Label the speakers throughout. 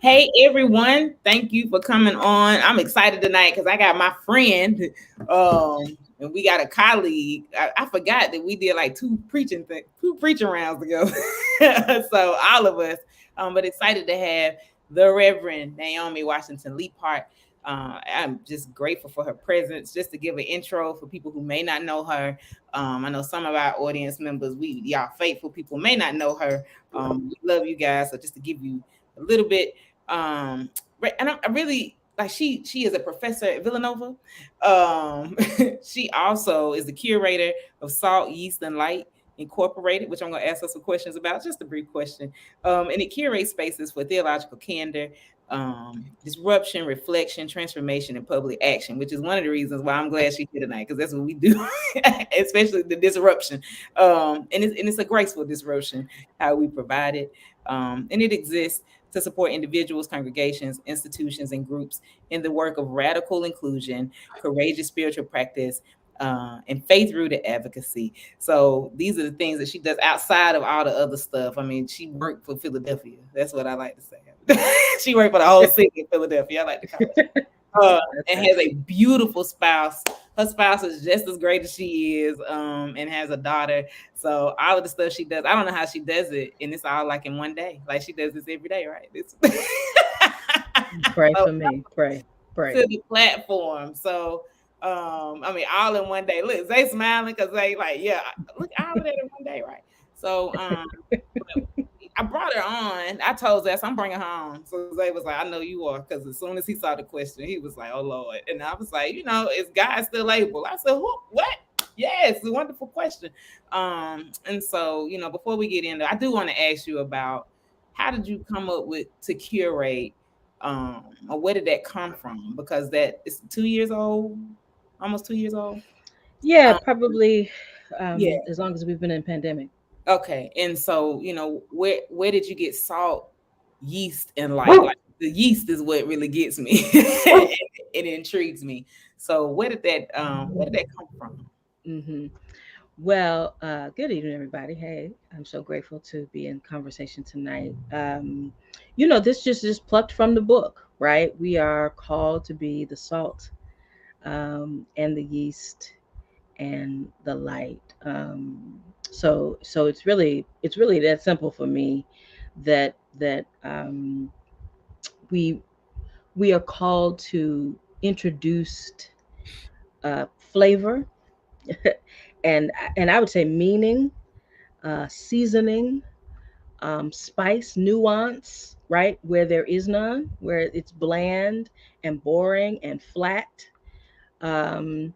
Speaker 1: Hey everyone, thank you for coming on. I'm excited tonight because I got my friend, and we got a colleague. I forgot that we did like two preaching rounds ago. So all of us, but excited to have the Reverend Naomi Washington Leapart. I'm just grateful for her presence. Just to give an intro for people who may not know her, I know some of our audience members, y'all faithful people may not know her. We love you guys. So just to give you a little bit, and I really like she is a professor at Villanova. Um, she also is the curator of Salt, Yeast, and Light Incorporated, which I'm going to ask her some questions about. Just a brief question. And it curates spaces for theological candor, disruption, reflection, transformation, and public action, which is one of the reasons why I'm glad she's here tonight, because that's what we do, especially the disruption. And it's a graceful disruption, how we provide it. And it exists to support individuals, congregations, institutions, and groups in the work of radical inclusion, courageous spiritual practice, and faith-rooted advocacy. So these are the things that she does outside of all the other stuff. I mean, she worked for Philadelphia. That's what I like to say. She worked for the whole city of Philadelphia. I like to call it. And has a beautiful spouse. Her spouse is just as great as she is, and has a daughter. So all of the stuff she does, I don't know how she does it, and it's all like in one day. Like she does this every day, right?
Speaker 2: Pray for me. Pray.
Speaker 1: To the platform. So I mean, all in one day. Look, they smiling because they like, yeah, look, all of that in one day, right? So I brought her on. I told Zay, I'm bringing her on. So Zay was like, I know you are, because as soon as he saw the question, he was like, oh Lord. And I was like, is God still able? I said, what? Yes, a wonderful question. And so, before we get into, I do want to ask you about, how did you come up with to curate, or where did that come from? Because that is 2 years old, almost 2 years old.
Speaker 2: Yeah,
Speaker 1: Um,
Speaker 2: probably
Speaker 1: yeah.
Speaker 2: as long as we've been in pandemic.
Speaker 1: Okay. And so, where did you get salt, yeast, and light? Like the yeast is what really gets me. It intrigues me. So where did that come from?
Speaker 2: hmm Well, good evening, everybody. Hey, I'm so grateful to be in conversation tonight. This just plucked from the book, right? We are called to be the salt, and the yeast and the light. So it's really that simple for me, that we we are called to introduce flavor and and I would say meaning, seasoning, spice, nuance, right? Where there is none, where it's bland and boring and flat. Um,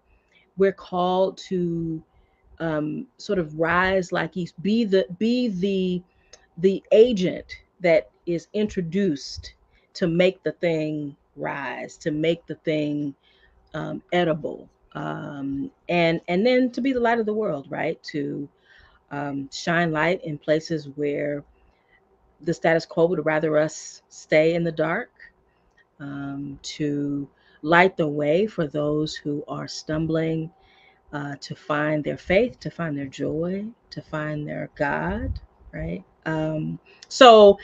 Speaker 2: we're called to sort of rise like he's be the agent that is introduced to make the thing rise, to make the thing edible, and then to be the light of the world, right? To shine light in places where the status quo would rather us stay in the dark, to light the way for those who are stumbling, to find their faith, to find their joy, to find their God, right? So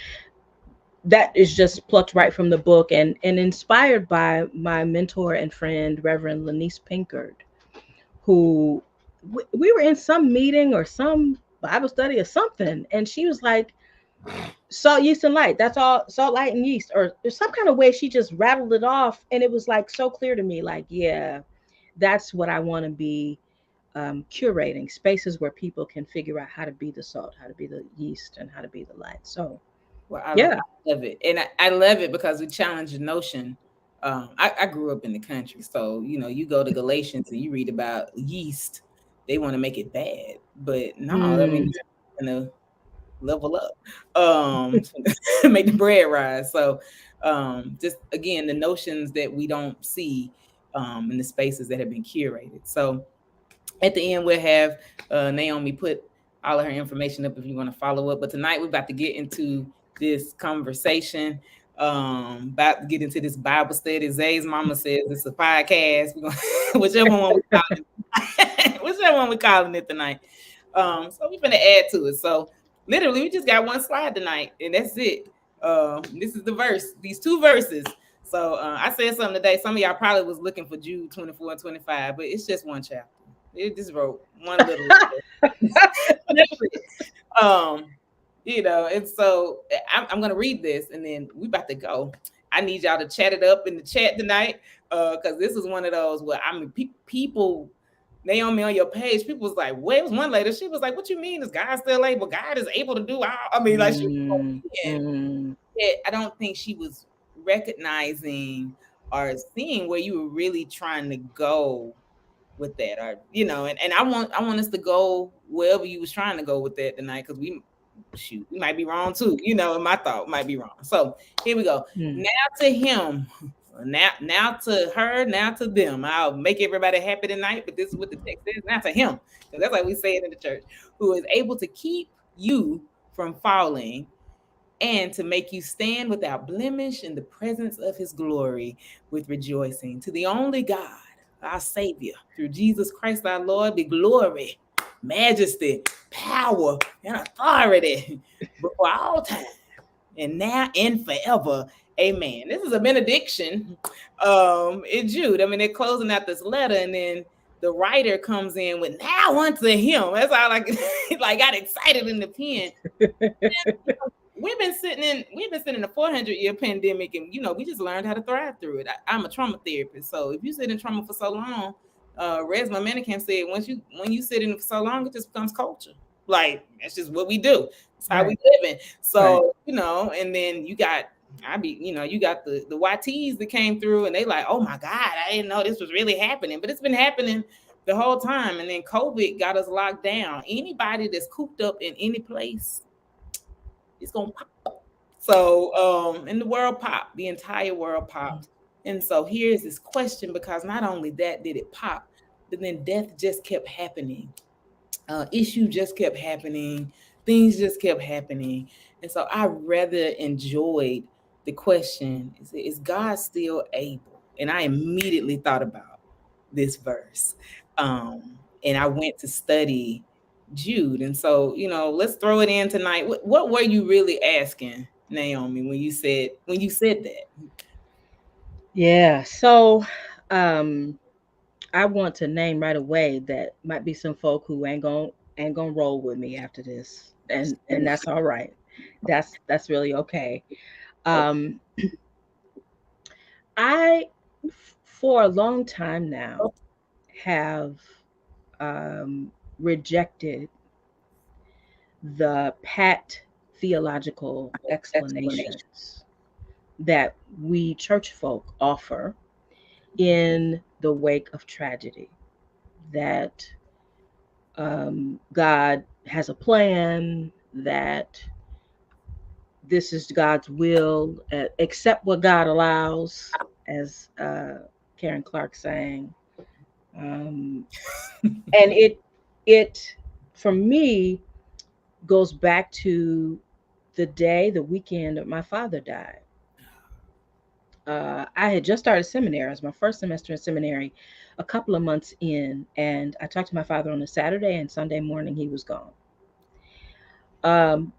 Speaker 2: that is just plucked right from the book, and inspired by my mentor and friend, Reverend Lanice Pinkard, who we were in some meeting or some Bible study or something, and she was like, Salt, yeast, and light. That's all. Salt, light, and yeast. Or there's some kind of way she just rattled it off, and it was like so clear to me. Like, yeah, that's what I want to be curating spaces where people can figure out how to be the salt, how to be the yeast, and how to be the light. So,
Speaker 1: Well,
Speaker 2: yeah.
Speaker 1: I love it, and I love it because we challenge the notion. I grew up in the country, so you go to Galatians and you read about yeast. They want to make it bad, but no, I mean
Speaker 2: Mm,
Speaker 1: it's gonna level up, make the bread rise. So, just again, the notions that we don't see in the spaces that have been curated. So, at the end, we'll have Naomi put all of her information up if you want to follow up. But tonight, we're about to get into this conversation, about to get into this Bible study. Zay's mama says it's a podcast. We're gonna, whichever one we call it, whichever one we calling it tonight. So we're gonna add to it. So literally, we just got one slide tonight, and that's it. This is the verse. These two verses. So I said something today. Some of y'all probably was looking for Jude 24 and 25, but it's just one chapter. It just wrote one little. um, and so I'm gonna read this, and then we about to go. I need y'all to chat it up in the chat tonight, because this is one of those where I mean, people. Naomi, on your page, people was like, "Where was one lady?" She was like, "What you mean? Is God still able? God is able to do all." I mean, like she was
Speaker 2: mm,
Speaker 1: going in.
Speaker 2: mm,
Speaker 1: I don't think she was recognizing or seeing where you were really trying to go with that, or and I want us to go wherever you was trying to go with that tonight, because we might be wrong too, and my thought might be wrong. So here we go.
Speaker 2: mm.
Speaker 1: Now to him, now to her, now to them. I'll make everybody happy tonight, but this is what the text says. Now to him, because that's like we say it in the church, who is able to keep you from falling and to make you stand without blemish in the presence of his glory with rejoicing. To the only God, our Savior, through Jesus Christ our Lord, be glory, majesty, power, and authority before all time, and now and forever. Amen. This is a benediction in Jude. I mean, they're closing out this letter, and then the writer comes in with now unto him. That's all like got excited in the pen. We've been sitting in a 400-year pandemic, and we just learned how to thrive through it. I'm a trauma therapist, so if you sit in trauma for so long, Resma Manicam said when you sit in it for so long, it just becomes culture. Like that's just what we do. That's how we
Speaker 2: Right,
Speaker 1: living.
Speaker 2: right.
Speaker 1: So and then you got the YTs that came through, and they like, oh my God, I didn't know this was really happening, but it's been happening the whole time. And then COVID got us locked down. Anybody that's cooped up in any place, it's gonna pop. So and the world popped, the entire world popped. And so here's this question, because not only that did it pop, but then death just kept happening. Issue just kept happening, things just kept happening. And so I rather enjoyed the question, is God still able? And I immediately thought about this verse. Um, and I went to study Jude. And so, let's throw it in tonight. What were you really asking, Naomi, when you said that?
Speaker 2: Yeah. So, um, I want to name right away that might be some folk who ain't gonna roll with me after this, and that's all right. That's really okay. Um, I, for a long time now, have um, rejected the pat theological
Speaker 1: Explanation.
Speaker 2: explanations that we church folk offer in the wake of tragedy. That God has a plan, that this is God's will, accept what God allows, as Karen Clark sang. Um, and it, for me, goes back to the weekend that my father died. I had just started seminary. It was my first semester in seminary, a couple of months in, and I talked to my father on a Saturday, and Sunday morning he was gone. Um,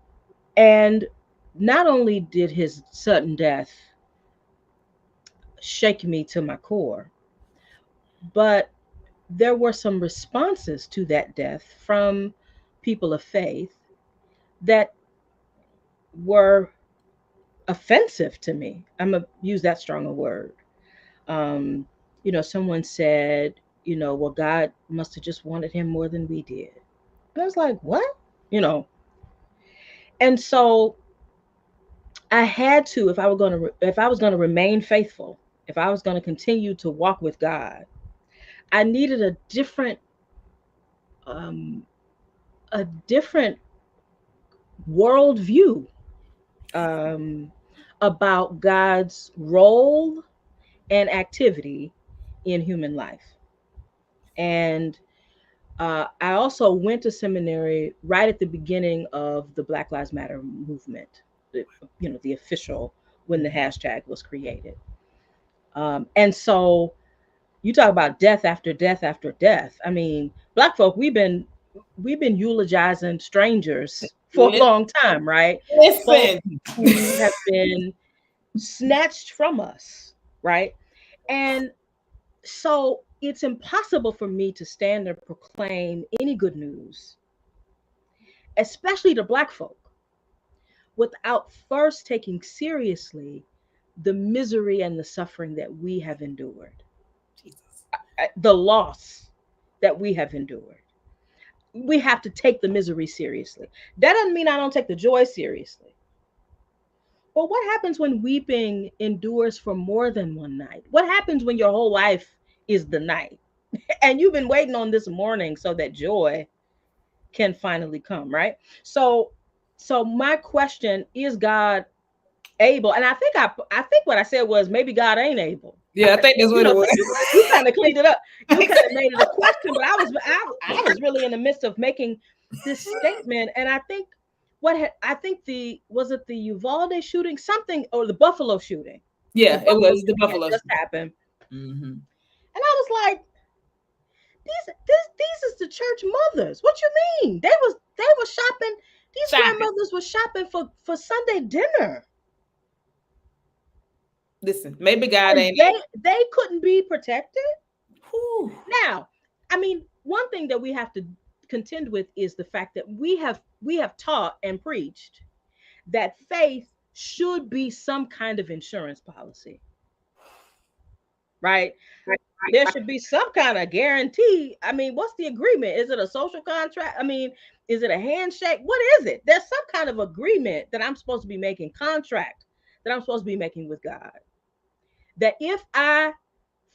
Speaker 2: and not only did his sudden death shake me to my core, but there were some responses to that death from people of faith that were offensive to me. I'm gonna use that stronger word. Um, Someone said, well, God must have just wanted him more than we did. And I was like, what? You know, and so I had to, if I was gonna remain faithful, if I was gonna continue to walk with God, I needed um, a different worldview um, about God's role and activity in human life. And I also went to seminary right at the beginning of the Black Lives Matter movement, the, the official, when the hashtag was created. And so you talk about death after death after death. I mean, Black folk, we've been eulogizing strangers for a
Speaker 1: Lis-
Speaker 2: long time, right? Folk
Speaker 1: Listen.
Speaker 2: who have been snatched from us, right? And so it's impossible for me to stand and proclaim any good news, especially to Black folk, without first taking seriously the misery and the suffering that we have endured,
Speaker 1: Jesus.
Speaker 2: the loss that we have endured. We have to take the misery seriously. That doesn't mean I don't take the joy seriously. But what happens when weeping endures for more than one night? What happens when your whole life is the night and you've been waiting on this morning so that joy can finally come, right? So my question is, God able? And I think what I said was, maybe God ain't able.
Speaker 1: Yeah, I think that's what it
Speaker 2: So
Speaker 1: was.
Speaker 2: you kind of cleaned it up. You kind of made it a question, but I was really in the midst of making this statement, and I think I think the was it the Uvalde shooting, something, or the Buffalo shooting? The
Speaker 1: Yeah, it
Speaker 2: Buffalo
Speaker 1: was the
Speaker 2: shooting had
Speaker 1: Buffalo.
Speaker 2: just happened,
Speaker 1: Mm-hmm.
Speaker 2: and I was like, these is the church mothers. What you mean? They were shopping. These
Speaker 1: Shopping.
Speaker 2: grandmothers were shopping for Sunday dinner,
Speaker 1: Listen, maybe God
Speaker 2: and
Speaker 1: ain't
Speaker 2: they couldn't be protected.
Speaker 1: able. Whew.
Speaker 2: Now, I mean, one thing that we have to contend with is the fact that we have taught and preached that faith should be some kind of insurance policy, right? There should be some kind of guarantee. I mean, what's the agreement? Is it a social contract? I mean, is it a handshake? What is it? There's some kind of agreement that I'm supposed to be making, contract that I'm supposed to be making with God. That if I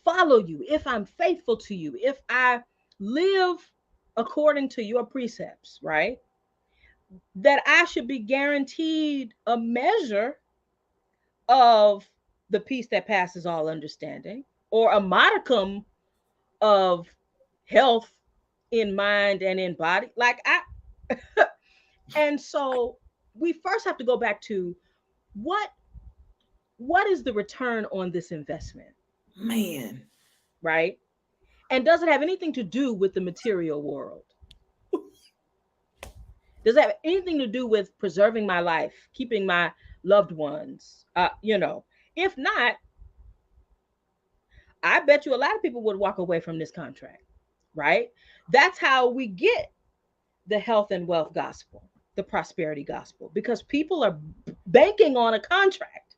Speaker 2: follow you, if I'm faithful to you, if I live according to your precepts, right? That I should be guaranteed a measure of the peace that passes all understanding, or a modicum of health in mind and in body. And so we first have to go back to what what is the return on this investment,
Speaker 1: Man.
Speaker 2: right? And does it have anything to do with the material world? Does it have anything to do with preserving my life, keeping my loved ones? If not, I bet you a lot of people would walk away from this contract, right? That's how we get the health and wealth gospel, the prosperity gospel, because people are banking on a contract,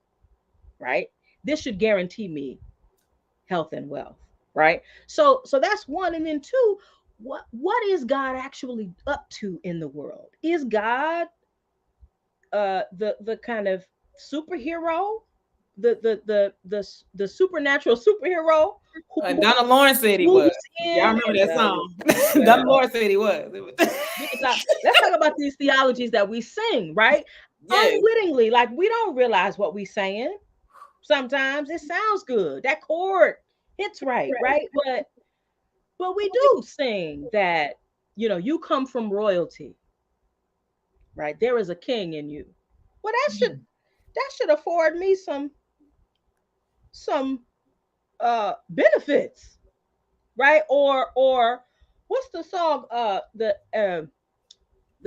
Speaker 2: right? This should guarantee me health and wealth, right? So that's one. And then two, what is God actually up to in the world? Is God the kind of superhero, the supernatural superhero who
Speaker 1: Donna Lawrence said he was.
Speaker 2: swoops
Speaker 1: Y'all
Speaker 2: in
Speaker 1: remember
Speaker 2: and
Speaker 1: that song? Donna
Speaker 2: well,
Speaker 1: Lawrence said he was.
Speaker 2: let's talk about these theologies that we sing, right?
Speaker 1: Yes.
Speaker 2: Unwittingly, like we don't realize what we saying. Sometimes it sounds good. That chord hits right? But we do sing that, you come from royalty, right? There is a king in you. Well, that should afford me some benefits, right? Or what's the song? The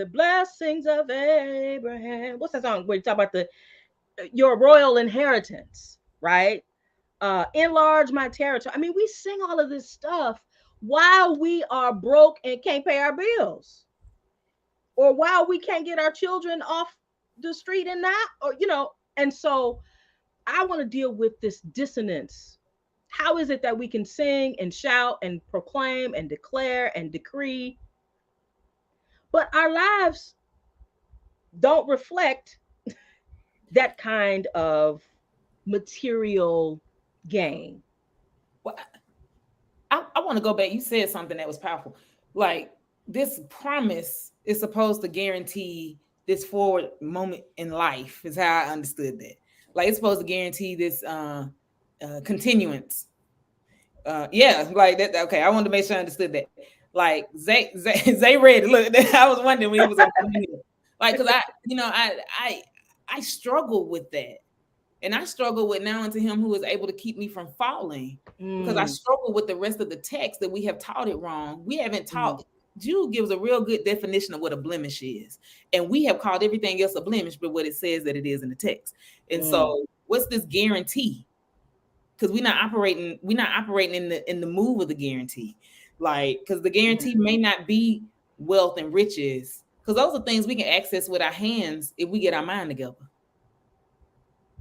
Speaker 2: blessings of Abraham. What's that song where you talk about the your royal inheritance, right? Enlarge my territory. I mean, we sing all of this stuff while we are broke and can't pay our bills, or while we can't get our children off, the street and not, or and so I want to deal with this dissonance. How is it that we can sing and shout and proclaim and declare and decree, but our lives don't reflect that kind of material gain?
Speaker 1: Well, I want to go back. You said something that was powerful. Like, this promise is supposed to guarantee this forward moment in life, is how I understood that. Like, it's supposed to guarantee this continuance. Yeah, like that. Okay, I wanted to make sure I understood that. Like, Zay read it. Look, I was wondering when he was on here. Like, because I struggle with that. And I struggle with now unto him who is able to keep me from falling, because I
Speaker 2: Mm,
Speaker 1: struggle with the rest of the text that we have taught it wrong. We haven't
Speaker 2: mm,
Speaker 1: taught. Jude gives a real good definition of what a blemish is. And we have called everything else a blemish, but what it says that it is in the text. And
Speaker 2: mm,
Speaker 1: so what's this guarantee? Because we're not operating in the move of the guarantee. Like, because the
Speaker 2: mm,
Speaker 1: guarantee may not be wealth and riches, because those are things we can access with our hands if we get our mind together.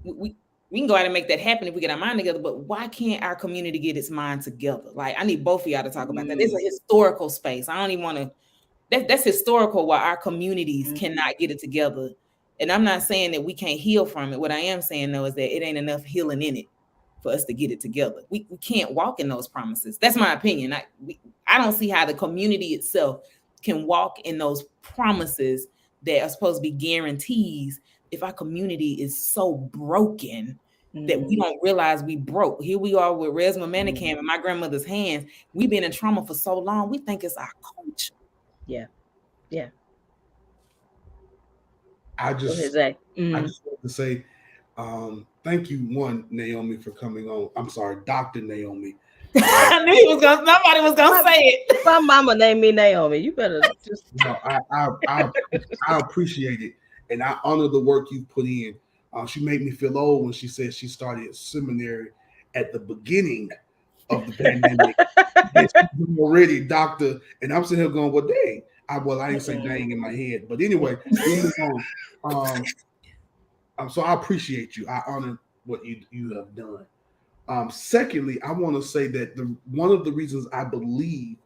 Speaker 1: We can go out and make that happen if we get our mind together. But why can't our community get its mind together? Like, I need both of y'all to talk about that. It's
Speaker 2: mm,
Speaker 1: a historical space. I don't even want to. That's historical. Why our communities
Speaker 2: mm,
Speaker 1: cannot get it together. And I'm not saying that we can't heal from it. What I am saying though is that it ain't enough healing in it for us to get it together. We can't walk in those promises. That's my opinion. I don't see how the community itself can walk in those promises that are supposed to be guarantees if our community is so broken that we
Speaker 2: mm,
Speaker 1: don't realize we broke. Here we are with Resma
Speaker 2: mm.
Speaker 1: Manicam in my grandmother's hands. We've been in trauma for so long, we think it's our culture.
Speaker 2: Yeah, yeah.
Speaker 3: I
Speaker 2: Go ahead,
Speaker 3: just
Speaker 2: Zay.
Speaker 3: I
Speaker 2: Mm.
Speaker 3: just want to say thank you, one, Naomi, for coming on. I'm sorry, Dr. Naomi.
Speaker 1: I knew he was gonna. Nobody was gonna
Speaker 2: My,
Speaker 1: say it.
Speaker 2: my mama named me Naomi. You better just.
Speaker 3: No, I appreciate it, and I honor the work you've put in. She made me feel old when she said she started seminary at the beginning of the pandemic. And she's already doctor, and I'm sitting here going, "Well, dang." I didn't say
Speaker 2: Mm-mm.
Speaker 3: "dang" in my head, but anyway, we move on. So I appreciate you. I honor what you have done. Secondly, I want to say that one of the reasons I believe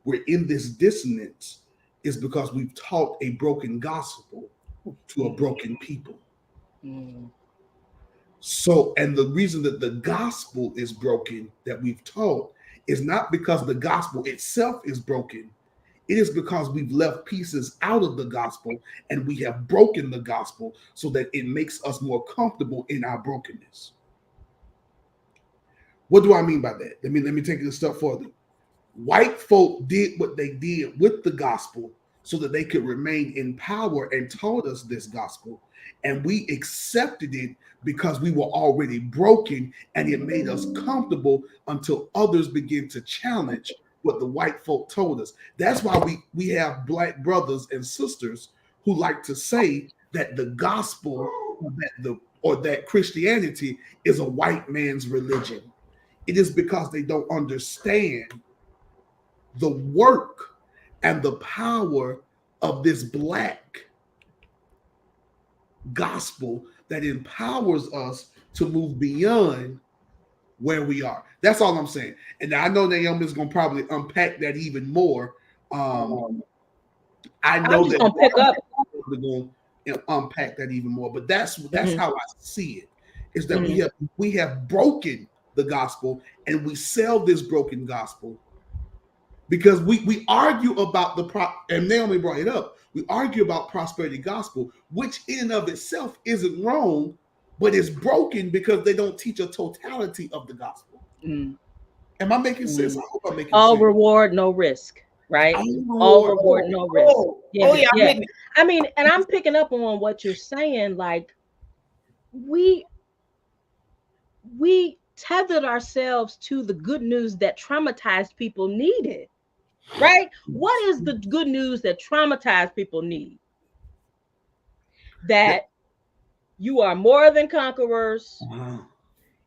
Speaker 3: we're in this dissonance is because we've taught a broken gospel to a broken people.
Speaker 2: Mm,
Speaker 3: So, and the reason that the gospel is broken that we've taught is not because the gospel itself is broken. It is because we've left pieces out of the gospel and we have broken the gospel so that it makes us more comfortable in our brokenness. What do I mean by that? Let me take it a step further. White folk did what they did with the gospel so that they could remain in power and taught us this gospel. And we accepted it because we were already broken and it made us comfortable until others begin to challenge what the white folk told us. That's why we have black brothers and sisters who like to say that the gospel or that Christianity is a white man's religion. It is because they don't understand the work and the power of this black gospel that empowers us to move beyond where we are. That's all I'm saying. And I know Naomi is going to probably unpack that even more. I
Speaker 2: I'm
Speaker 3: know
Speaker 2: just
Speaker 3: that
Speaker 2: gonna pick up.
Speaker 3: we're going to unpack that even more. But that's
Speaker 2: Mhm,
Speaker 3: how I see it. Is that
Speaker 2: mhm,
Speaker 3: we have broken the gospel and we sell this broken gospel because we argue about and Naomi brought it up. We argue about prosperity gospel, which in and of itself isn't wrong, but it's broken because they don't teach a totality of the gospel.
Speaker 2: mm,
Speaker 3: Am I making sense?
Speaker 2: mm.
Speaker 3: I hope I'm making
Speaker 2: All
Speaker 3: sense.
Speaker 2: reward, no risk, right? All
Speaker 3: Oh,
Speaker 2: reward,
Speaker 1: Oh,
Speaker 2: no risk.
Speaker 1: oh,
Speaker 2: Yeah,
Speaker 1: oh, yeah, I'm
Speaker 2: yeah.
Speaker 1: hitting it.
Speaker 2: I mean, and I'm picking up on what you're saying. Like we we tethered ourselves to the good news that traumatized people needed, right? What is the good news that traumatized people need?
Speaker 3: yeah.
Speaker 2: That you are more than conquerors.
Speaker 3: Uh-huh.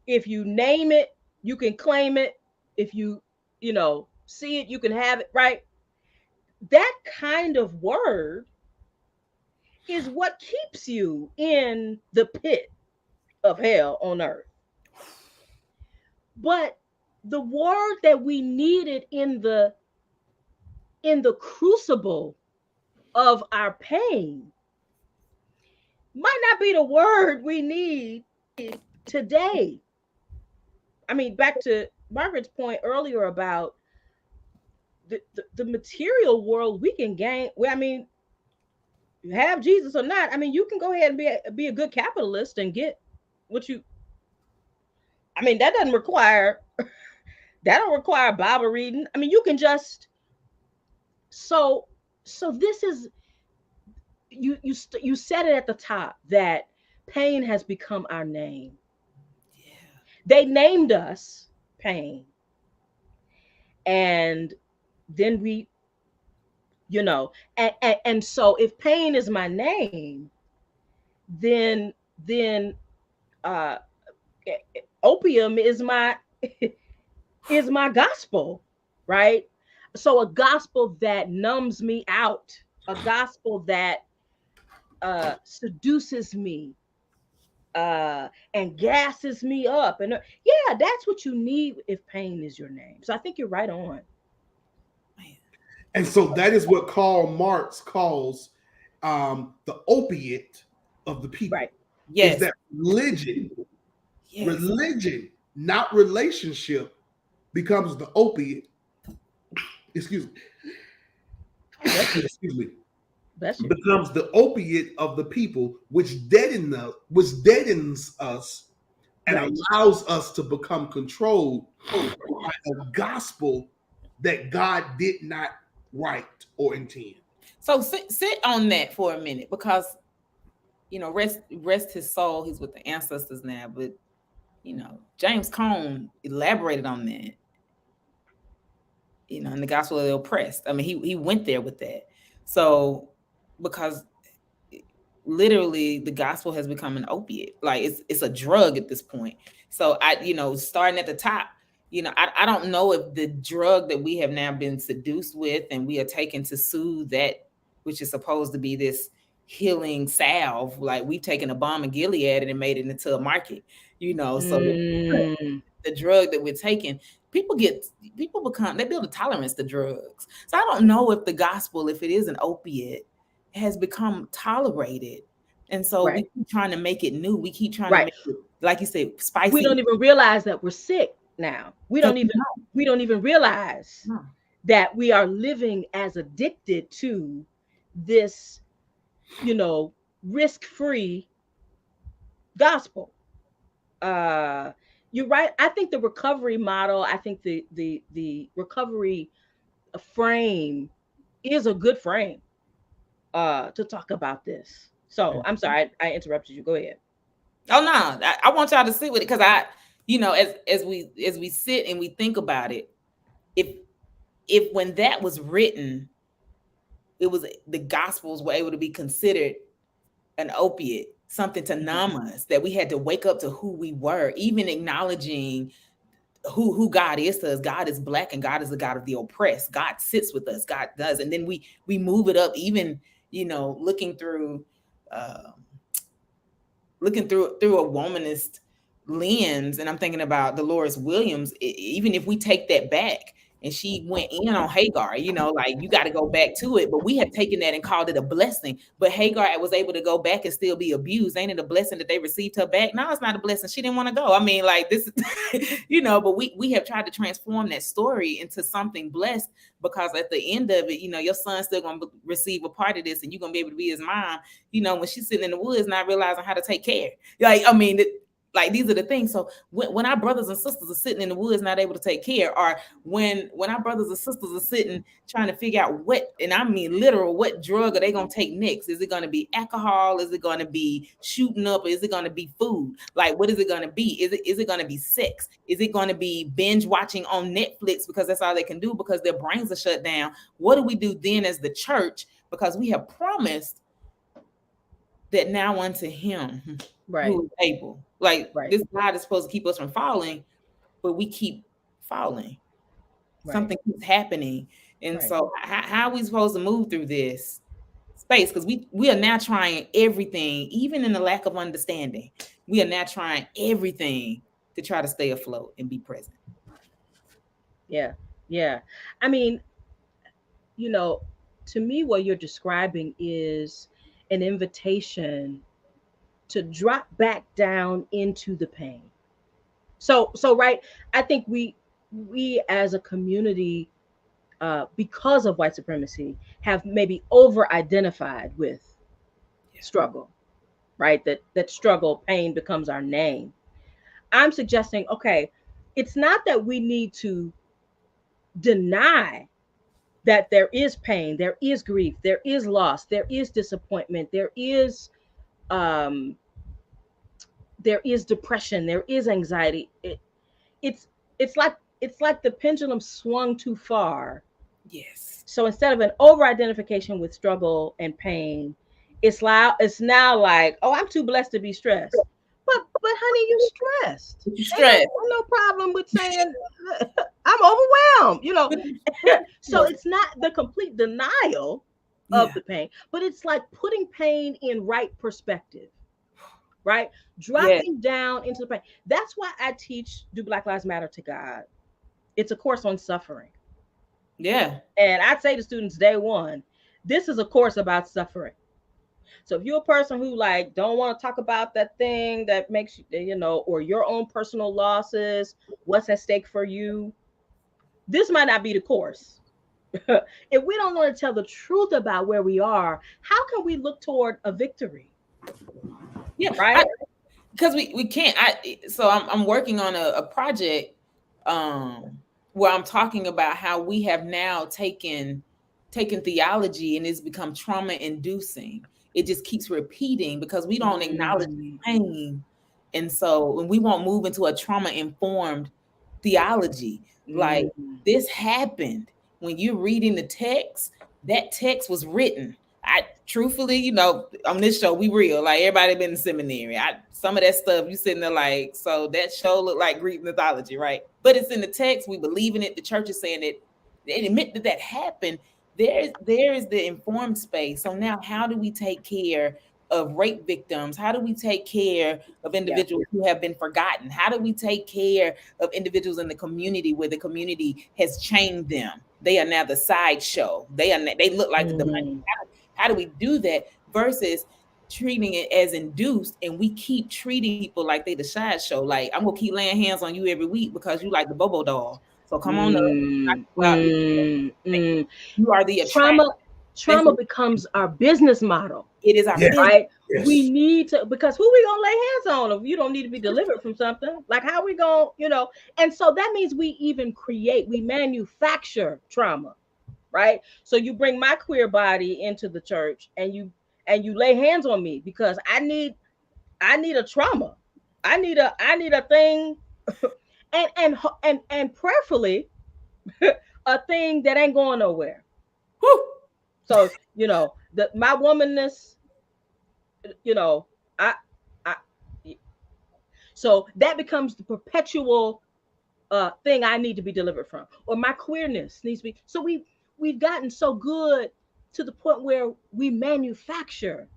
Speaker 2: If you name it, you can claim it. If you see it, you can have it, right? That kind of word is what keeps you in the pit of hell on earth. But the word that we needed in the crucible of our pain might not be the word we need today. I mean, back to Margaret's point earlier about the material world we can gain. Well, I mean, have Jesus or not, I mean, you can go ahead and be a good capitalist and get what you. I mean, that don't require Bible reading. I mean, you can just so this is you said it at the top that pain has become our name.
Speaker 1: Yeah.
Speaker 2: They named us pain, and then we, and so if pain is my name, then uh opium is my is my gospel, right? So a gospel that numbs me out, a gospel that seduces me, and gasses me up, and yeah, that's what you need if pain is your name. So I think you're right on.
Speaker 3: And so that is what Karl Marx calls the opiate of the people.
Speaker 2: Right.
Speaker 1: Yes.
Speaker 3: Is that religion,
Speaker 1: Yes.
Speaker 3: religion, not relationship, becomes the opiate. Excuse me. Excuse me. Becomes the opiate of the people, which deadens us and
Speaker 2: Right.
Speaker 3: allows us to become controlled by a gospel that God did not write or intend.
Speaker 1: So sit on that for a minute, because rest his soul. He's with the ancestors now, but James Cone elaborated on that. In the gospel of the oppressed. I mean, he went there with that. So because literally the gospel has become an opiate, like it's a drug at this point. So starting at the top, I don't know if the drug that we have now been seduced with and we are taken to soothe that, which is supposed to be this healing salve, like we've taken a bomb of Gilead and made it into a market, so the drug that we're taking, people build a tolerance to drugs. So I don't know if the gospel, if it is an opiate, has become tolerated. And so
Speaker 2: Right.
Speaker 1: we keep trying to make it new. We keep trying
Speaker 2: Right.
Speaker 1: to make it, like you said, spicy.
Speaker 2: We don't even realize that we're sick now. We don't even realize that we are living as addicted to this, risk-free gospel. You're right. I think the recovery model, I think the recovery frame is a good frame to talk about this. So I'm sorry, I interrupted you. Go ahead.
Speaker 1: Oh no, I want y'all to sit with it, because as we sit and we think about it, if when that was written, it was the gospels were able to be considered an opiate, something to numb us, that we had to wake up to who we were, even acknowledging who God is to us. God is Black, and God is the God of the oppressed. God sits with us. God does. And then we move it up, even, looking through a womanist lens. And I'm thinking about Dolores Williams. Even if we take that back, and she went in on Hagar, like, you got to go back to it. But we have taken that and called it a blessing. But Hagar was able to go back and still be abused. Ain't it a blessing that they received her back? No, it's not a blessing. She didn't want to go. I mean, like, this, but we have tried to transform that story into something blessed, because at the end of it, your son's still going to receive a part of this, and you're going to be able to be his mom, when she's sitting in the woods, not realizing how to take care. Like, I mean, like, these are the things. So when our brothers and sisters are sitting in the woods not able to take care, or when our brothers and sisters are sitting trying to figure out what, and I mean literal, what drug are they going to take next? Is it going to be alcohol? Is it going to be shooting up? Or is it going to be food? Like, what is it going to be? Is it going to be sex? Is it going to be binge watching on Netflix because that's all they can do, because their brains are shut down? What do we do then as the church? Because we have promised that now unto him who is able. Like, this God is supposed to keep us from falling, but we keep falling. Something keeps happening. And so how are we supposed to move through this? space, because we are now trying everything, even in the lack of understanding. We are now trying everything to try to stay afloat and be present.
Speaker 2: Yeah. Yeah. I mean, you know, to me, what you're describing is an invitation to drop back down into the pain. So right, I think we as a community, because of white supremacy, have maybe over identified with struggle, right? That struggle, pain becomes our name. I'm suggesting, okay, it's not that we need to deny that there is pain, there is grief, there is loss, there is disappointment, um, there is depression, there is anxiety. It's it's like it's like the pendulum swung too far.
Speaker 1: Yes.
Speaker 2: So instead of an over identification with struggle and pain, it's now like, oh, I'm too blessed to be stressed. But honey, you stressed.
Speaker 1: You
Speaker 2: Ain't
Speaker 1: stress.
Speaker 2: no problem with saying I'm overwhelmed, you know. So
Speaker 1: Yes.
Speaker 2: it's not the complete denial of
Speaker 1: Yeah.
Speaker 2: the pain, but it's like putting pain in right perspective, right?
Speaker 1: Yeah.
Speaker 2: Dropping down into the pain. That's why I teach Do Black Lives Matter to God. It's a course on suffering.
Speaker 1: Yeah.
Speaker 2: And I say to students day one, this is a course about suffering. So if you're a person who like don't want to talk about that thing that makes you, or your own personal losses, what's at stake for you, this might not be the course. If we don't want to tell the truth about where we are, how can we look toward a victory?
Speaker 1: Yeah.
Speaker 2: Right?
Speaker 1: Because we can't. I'm working on a project um where I'm talking about how we have now taken theology and it's become trauma inducing. It just keeps repeating because we don't acknowledge
Speaker 2: Mm,
Speaker 1: pain. And so when we won't move into a trauma informed theology, like
Speaker 2: mm,
Speaker 1: this happened when you're reading the text, that text was written. I truthfully, on this show, we real. Like everybody been in seminary. Some of that stuff you sitting there like, so that show look like Greek mythology, right? But it's in the text. We believe in it. The church is saying it. They admit that happened. There is the informed space. So now, how do we take care of rape victims? How do we take care of
Speaker 2: yeah.
Speaker 1: individuals who have been forgotten? How do we take care of individuals in the community where the community has chained them? They are now the sideshow. They look like the money.
Speaker 2: Mm,
Speaker 1: How do we do that versus treating it as induced, and we keep treating people like they the sideshow? Like, I'm gonna keep laying hands on you every week because you like the Bobo doll. So come on up.
Speaker 2: mm,
Speaker 1: Go out.
Speaker 2: mm.
Speaker 1: You are the attraction.
Speaker 2: Trauma becomes our business model.
Speaker 1: It is our
Speaker 3: Yes.
Speaker 1: business.
Speaker 2: Right? We
Speaker 3: Yes.
Speaker 2: need to, because who we gonna lay hands on if you don't need to be delivered from something? Like how we gonna? And so that means we manufacture trauma, right? So you bring my queer body into the church and you lay hands on me because I need a trauma. I need a thing and prayerfully a thing that ain't going nowhere.
Speaker 1: Whew.
Speaker 2: So, my womanness, you know, I I so that becomes the perpetual thing I need to be delivered from. Or my queerness needs to be. So we've gotten so good to the point where we manufacture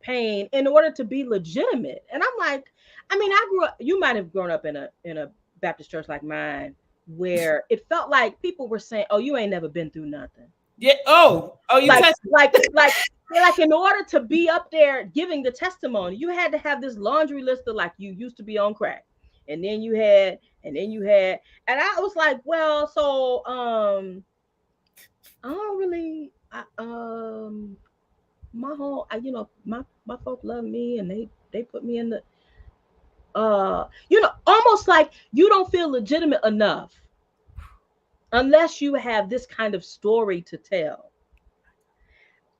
Speaker 2: pain in order to be legitimate. And I'm like, I mean, you might have grown up in a Baptist church like mine where it felt like people were saying, "Oh, you ain't never been through nothing."
Speaker 1: Yeah. Oh, you
Speaker 2: Like
Speaker 1: touched.
Speaker 2: like in order to be up there giving the testimony, you had to have this laundry list of like you used to be on crack. And then you had and I was like, well, so I don't really my whole my folk love me and they put me in the almost like you don't feel legitimate enough unless you have this kind of story to tell.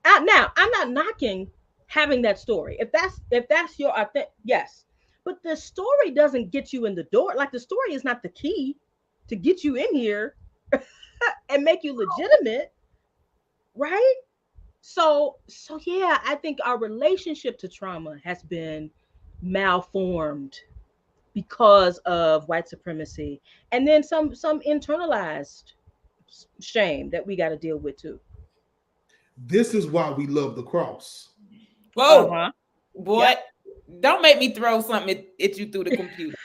Speaker 2: Now I'm not knocking having that story. If that's your yes, but the story doesn't get you in the door. Like the story is not the key to get you in here and make you legitimate, right? So yeah, I think our relationship to trauma has been malformed because of white supremacy, and then some internalized shame that we got to deal with too.
Speaker 3: This is why we love the cross.
Speaker 1: Whoa,
Speaker 2: Uh-huh.
Speaker 1: boy,
Speaker 2: Yep.
Speaker 1: don't make me throw something at you through the computer.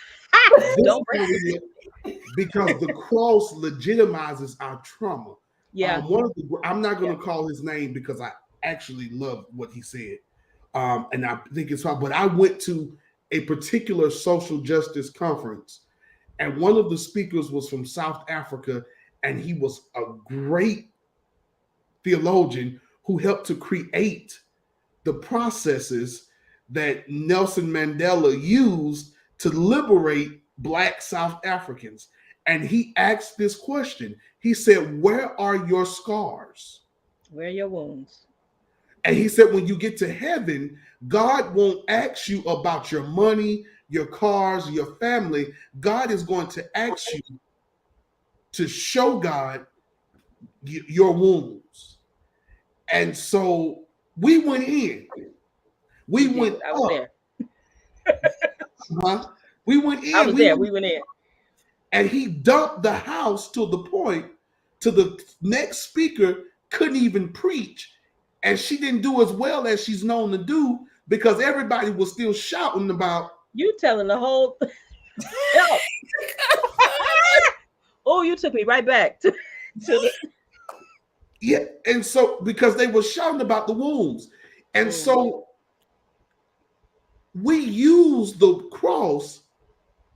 Speaker 3: This
Speaker 2: Don't
Speaker 3: is
Speaker 2: break
Speaker 3: why we because the cross legitimizes our trauma.
Speaker 2: Yeah.
Speaker 3: One of the I'm not going to call his name because I actually love what he said, and I think it's fine. But I went to a particular social justice conference, and one of the speakers was from South Africa, and he was a great theologian who helped to create the processes that Nelson Mandela used to liberate Black South Africans. And he asked this question. He said, "Where are your scars?"
Speaker 2: Where are your wounds?
Speaker 3: And he said, when you get to heaven, God won't ask you about your money, your cars, your family. God is going to ask you to show God your wounds. And so we went in. We went
Speaker 2: I was
Speaker 3: up.
Speaker 2: there.
Speaker 3: We went in.
Speaker 2: I was there. We went in.
Speaker 3: And he dumped the house to the point to the next speaker couldn't even preach. And she didn't do as well as she's known to do because everybody was still shouting about.
Speaker 2: You telling the whole. Oh, you took me right back to the.
Speaker 3: Yeah. And so, because they were shouting about the wounds. And so we use the cross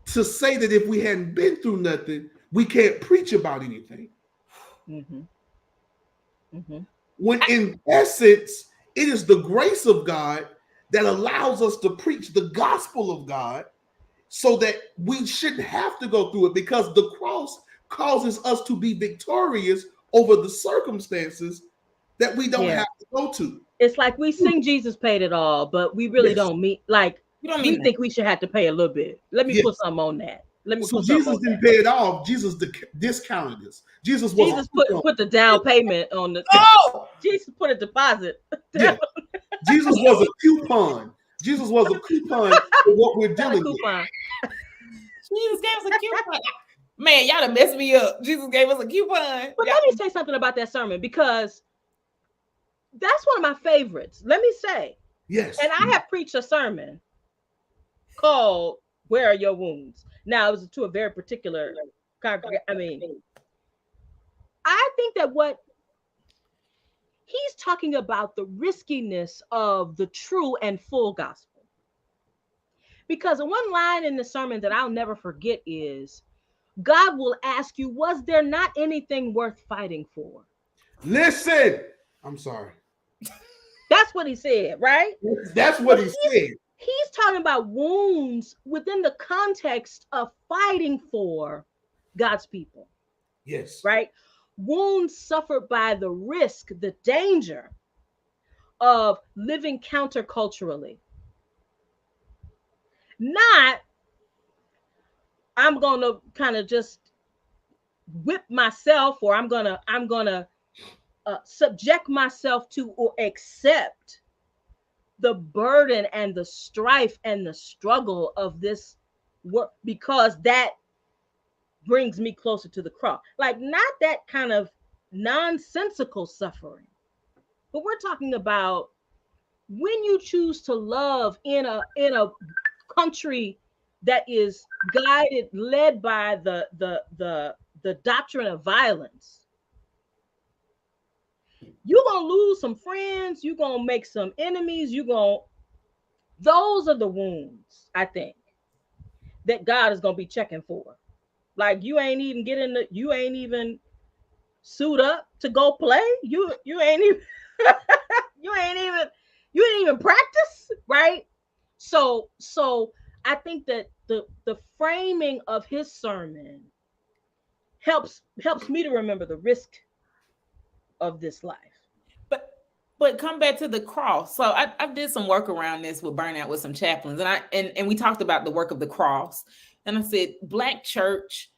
Speaker 3: to say that if we hadn't been through nothing, we can't preach about anything.
Speaker 2: Mm-hmm. Mm-hmm.
Speaker 3: When in essence, it is the grace of God that allows us to preach the gospel of God so that we shouldn't have to go through it, because the cross causes us to be victorious over the circumstances that we don't have to go to.
Speaker 2: It's like we sing Jesus paid it all, but we really don't mean, like, we think we should have to pay a little bit. Let me put something on that.
Speaker 3: So Jesus didn't pay it off. Jesus discounted us. Jesus
Speaker 2: put the down payment on the. Jesus put a deposit.
Speaker 3: Yeah. Jesus was a coupon. Jesus was a coupon for what we're dealing with.
Speaker 1: Jesus gave us a coupon. Man, y'all done messed me up. Jesus gave us a coupon.
Speaker 2: But let me say something about that sermon, because that's one of my favorites. Let me say.
Speaker 3: Yes.
Speaker 2: And I have preached a sermon called "Where Are Your Wounds?" Now, it was to a very particular congregation. I mean, I think that what he's talking about, the riskiness of the true and full gospel. Because one line in the sermon that I'll never forget is, God will ask you, was there not anything worth fighting for?
Speaker 3: Listen, I'm sorry.
Speaker 2: That's what he said, right?
Speaker 3: That's what he said.
Speaker 2: He's talking about wounds within the context of fighting for God's people.
Speaker 3: Yes.
Speaker 2: Right? Wounds suffered by the risk, the danger of living counterculturally. Not, I'm going to kind of just whip myself, or I'm going to subject myself to or accept the burden and the strife and the struggle of this work, because that brings me closer to the cross. Like, not that kind of nonsensical suffering, but we're talking about when you choose to love in a country that is guided, led by the doctrine of violence. You're gonna lose some friends, you're gonna make some enemies, those are the wounds, I think, that God is gonna be checking for. Like, you ain't even suit up to go play. You ain't even you ain't even practice, right? So I think that the framing of his sermon helps me to remember the risk of this life.
Speaker 1: But come back to the cross. So I did some work around this with burnout with some chaplains, and we talked about the work of the cross. And I said, Black church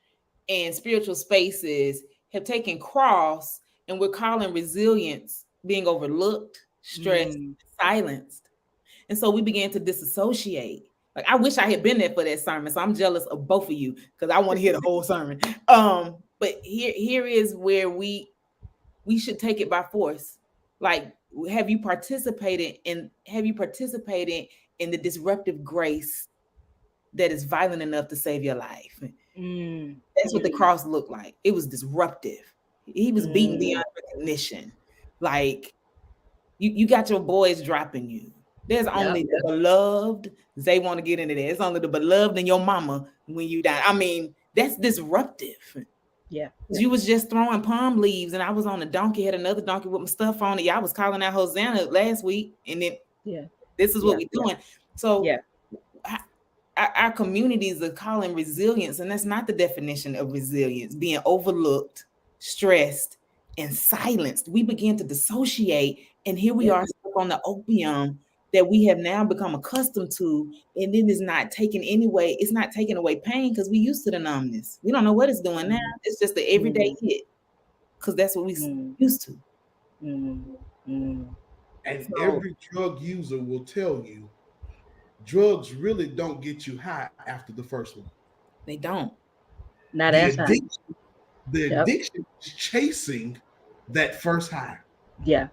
Speaker 1: and spiritual spaces have taken cross, and we're calling resilience being overlooked, stressed, silenced. And so we began to disassociate. Like, I wish I had been there for that sermon. So I'm jealous of both of you, because I want to hear the whole sermon. But here is where we should take it by force. Like, have you participated in the disruptive grace that is violent enough to save your life? That's what the cross looked like. It was disruptive. He was beaten beyond recognition. Like, you got your boys dropping you. There's only the beloved. They want to get into that. It's only the beloved and your mama when you die. I mean, that's disruptive.
Speaker 2: Yeah.
Speaker 1: You was just throwing palm leaves, and I was on a donkey, had another donkey with my stuff on it. Y'all was calling out Hosanna last week, and then this is what we're doing. So our communities are calling resilience, and that's not the definition of resilience. Being overlooked, stressed, and silenced. We begin to dissociate, and here we are stuck on the opium that we have now become accustomed to, and then it's not taking away pain because we used to the numbness. We don't know what it's doing now. It's just the everyday hit because that's what we used to.
Speaker 3: And every drug user will tell you drugs really don't get you high after the first one.
Speaker 1: They don't.
Speaker 2: Not as high.
Speaker 3: The addiction is chasing that first high.
Speaker 2: Yeah.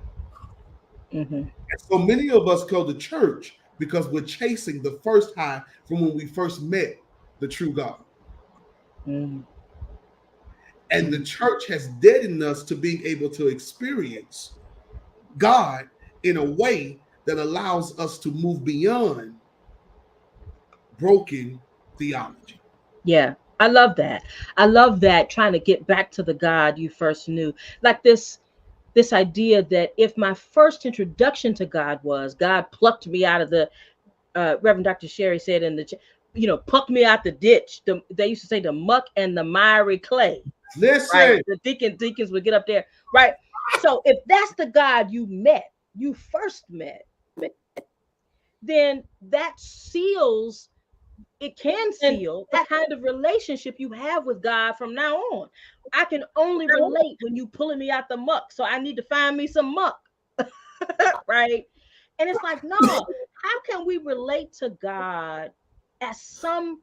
Speaker 3: And so many of us go to church because we're chasing the first high from when we first met the true God. And the church has deadened us to being able to experience God in a way that allows us to move beyond broken theology.
Speaker 2: Yeah, I love that. I love that, trying to get back to the God you first knew. Like this idea that if my first introduction to God was God plucked me out of the Reverend Dr. Sherry said in the plucked me out the ditch. They used to say the muck and the miry clay.
Speaker 3: Listen,
Speaker 2: right? The deacons would get up there, right? So if that's the God you first met, then that seals. It can seal the kind of relationship you have with God from now on. I can only relate when you pulling me out the muck. So I need to find me some muck. Right? And it's like, no, how can we relate to God as something,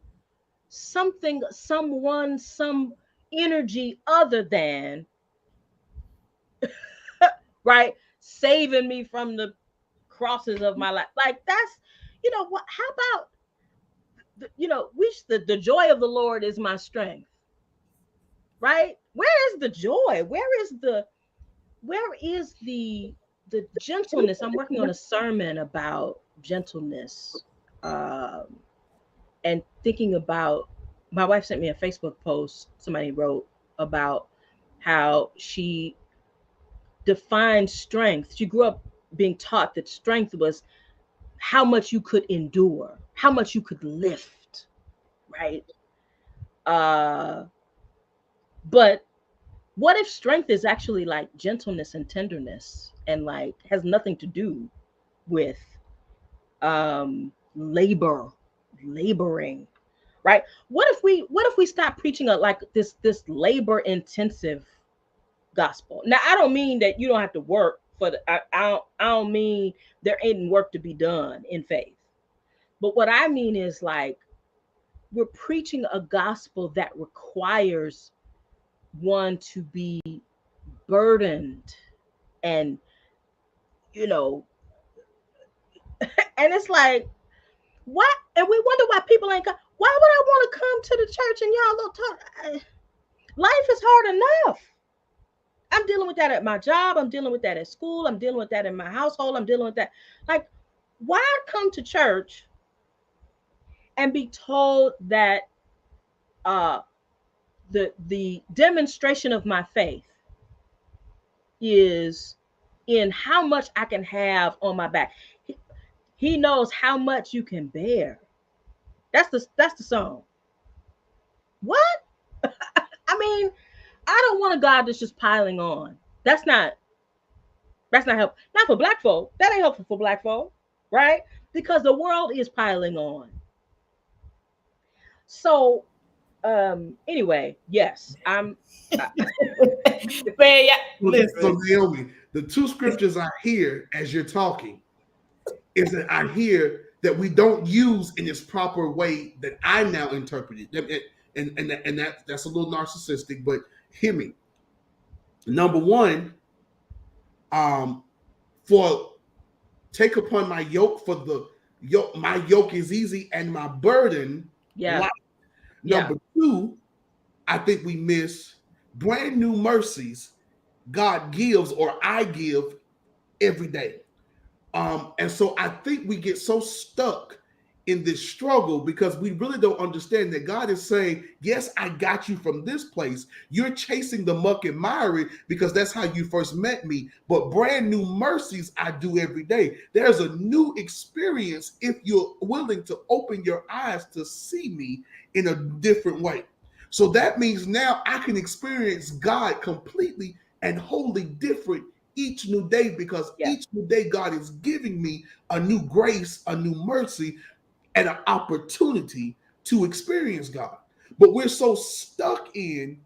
Speaker 2: someone, some energy other than right, saving me from the crosses of my life? Like, that's, what, how about, the joy of the Lord is my strength, right? Where is the joy? Where is the gentleness? I'm working on a sermon about gentleness, and thinking about, my wife sent me a Facebook post somebody wrote about how she defined strength. She grew up being taught that strength was how much you could endure, how much you could lift, right? But what if strength is actually like gentleness and tenderness, and like has nothing to do with laboring, right? What if we stop preaching like this labor intensive gospel? Now, I don't mean that you don't have to work for I don't mean there ain't work to be done in faith. But what I mean is, like, we're preaching a gospel that requires one to be burdened and and it's like, what? And we wonder why people ain't come. Why would I want to come to the church and y'all don't talk? Life is hard enough. I'm dealing with that at my job. I'm dealing with that at school. I'm dealing with that in my household. I'm dealing with that. Like, why come to church and be told that the demonstration of my faith is in how much I can have on my back? He knows how much you can bear. That's the song. What? I mean, I don't want a God that's just piling on. That's not helpful. Not for black folk. That ain't helpful for black folk, right? Because the world is piling on. So anyway, yes, I'm
Speaker 1: Man, yeah,
Speaker 3: so Naomi, the two scriptures I hear as you're talking is that I hear that we don't use in its proper way that I now interpret it. And that's a little narcissistic, but hear me. Number one, For take upon my yoke, for the yoke, my yoke is easy and my burden light. Number two, I think we miss brand new mercies God gives or I give every day. And so I think we get so stuck in this struggle because we really don't understand that God is saying, yes, I got you from this place. You're chasing the muck and miry because that's how you first met me. But brand new mercies I do every day. There's a new experience if you're willing to open your eyes to see me in a different way. So that means now I can experience God completely and wholly different each new day because each new day God is giving me a new grace, a new mercy, and an opportunity to experience God. But we're so stuck in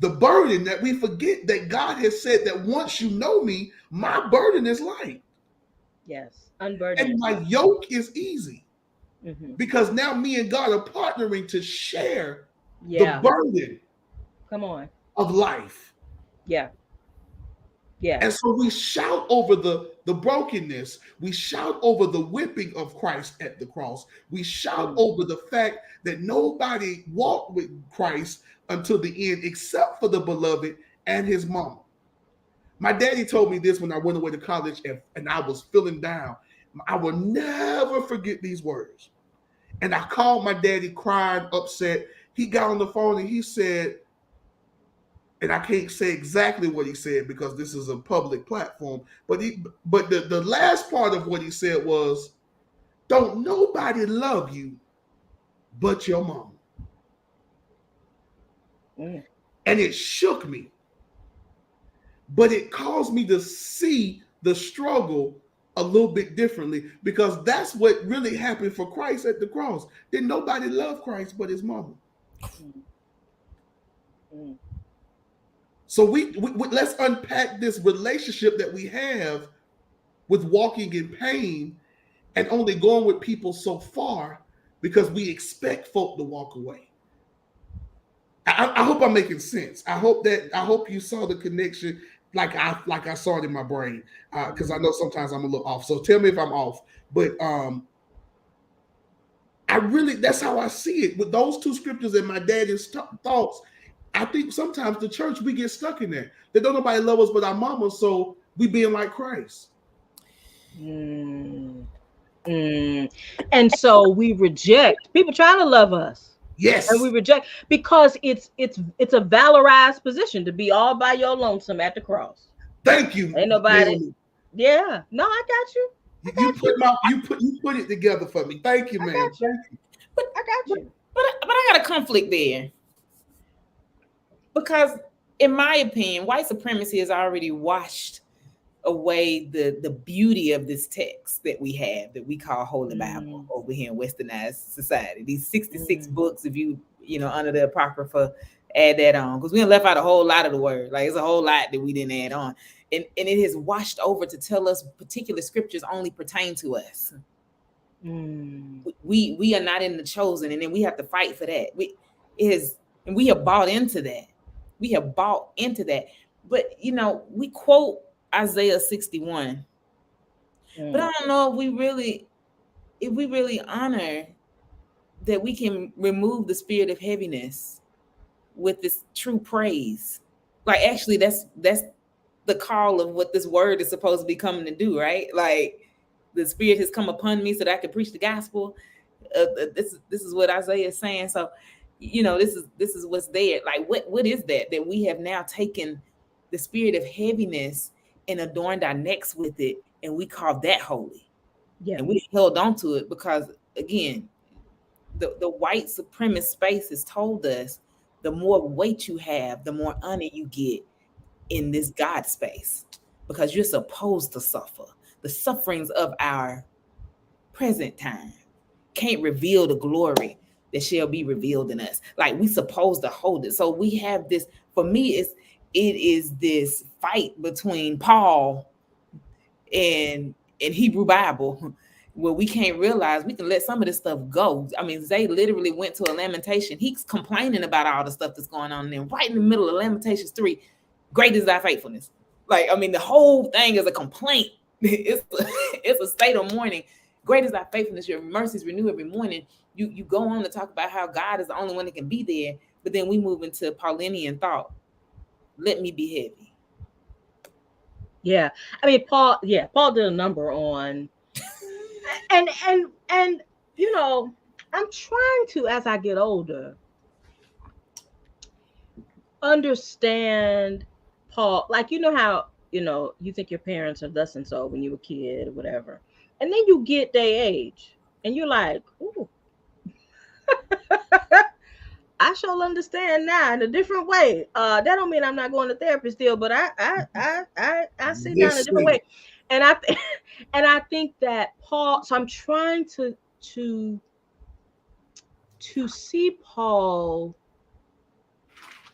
Speaker 3: the burden that we forget that God has said that once you know me, my burden is light.
Speaker 2: Yes, unburdened.
Speaker 3: And my yoke is easy. Because now me and God are partnering to share the burden of life. And so we shout over the brokenness. We shout over the whipping of Christ at the cross. We shout over the fact that nobody walked with Christ until the end except for the beloved and his mama. My daddy told me this when I went away to college and I was feeling down. I will never forget these words. And I called my daddy crying, upset. He got on the phone and he said, and I can't say exactly what he said because this is a public platform, but the last part of what he said was, don't nobody love you but your mama. And it shook me. But it caused me to see the struggle a little bit differently because that's what really happened for Christ at the cross. Didn't nobody love Christ but his mama. So we let's unpack this relationship that we have with walking in pain and only going with people so far because we expect folk to walk away. I hope I'm making sense. I hope you saw the connection like I saw it in my brain because I know sometimes I'm a little off. So tell me if I'm off. But that's how I see it with those two scriptures and my daddy's thoughts. I think sometimes the church, we get stuck in there. That don't nobody love us but our mama, so we being like Christ.
Speaker 2: And so we reject people trying to love us.
Speaker 3: Yes.
Speaker 2: And we reject because it's a valorized position to be all by your lonesome at the cross.
Speaker 3: Thank you.
Speaker 2: Ain't nobody. Yeah. No, I got you.
Speaker 3: You put it together for me. Thank you, man.
Speaker 2: I got you.
Speaker 1: But I got a conflict there. Because in my opinion, white supremacy has already washed away the beauty of this text that we have, that we call Holy Bible over here in Westernized society. These 66 books, if you under the Apocrypha, add that on. Because we left out a whole lot of the word. Like it's a whole lot that we didn't add on. And it has washed over to tell us particular scriptures only pertain to us. We are not in the chosen, and then we have to fight for that. And we have bought into that. But we quote Isaiah 61. But I don't know if we really honor that we can remove the spirit of heaviness with this true praise. Like actually that's the call of what this word is supposed to be coming to do, right? Like the spirit has come upon me so that I can preach the gospel. This is what Isaiah is saying. So this is what's there. Like what is that we have now taken the spirit of heaviness and adorned our necks with it, and we call that holy. And we held on to it because again, the white supremacist space has told us the more weight you have, the more honor you get in this God space, because you're supposed to suffer. The sufferings of our present time can't reveal the glory that shall be revealed in us. Like we supposed to hold it. So we have this, for me, it is this fight between Paul and Hebrew Bible, where we can't realize we can let some of this stuff go. I mean, Zay literally went to a lamentation. He's complaining about all the stuff that's going on there. Right in the middle of Lamentations 3, great is thy faithfulness. Like, I mean, the whole thing is a complaint it's a state of mourning. Great is thy faithfulness, your mercies renew every morning. You go on to talk about how God is the only one that can be there, but then we move into Paulinian thought. Let me be heavy.
Speaker 2: Yeah. I mean, Paul did a number on, and you know, I'm trying to, as I get older, understand Paul. Like, you know how, you think your parents are thus and so when you were a kid or whatever. And then you get their age and you're like, ooh, I shall understand now in a different way. That don't mean I'm not going to therapy still, but I see now in a different
Speaker 3: Listen,
Speaker 2: way. And and I think that Paul, so I'm trying to to see Paul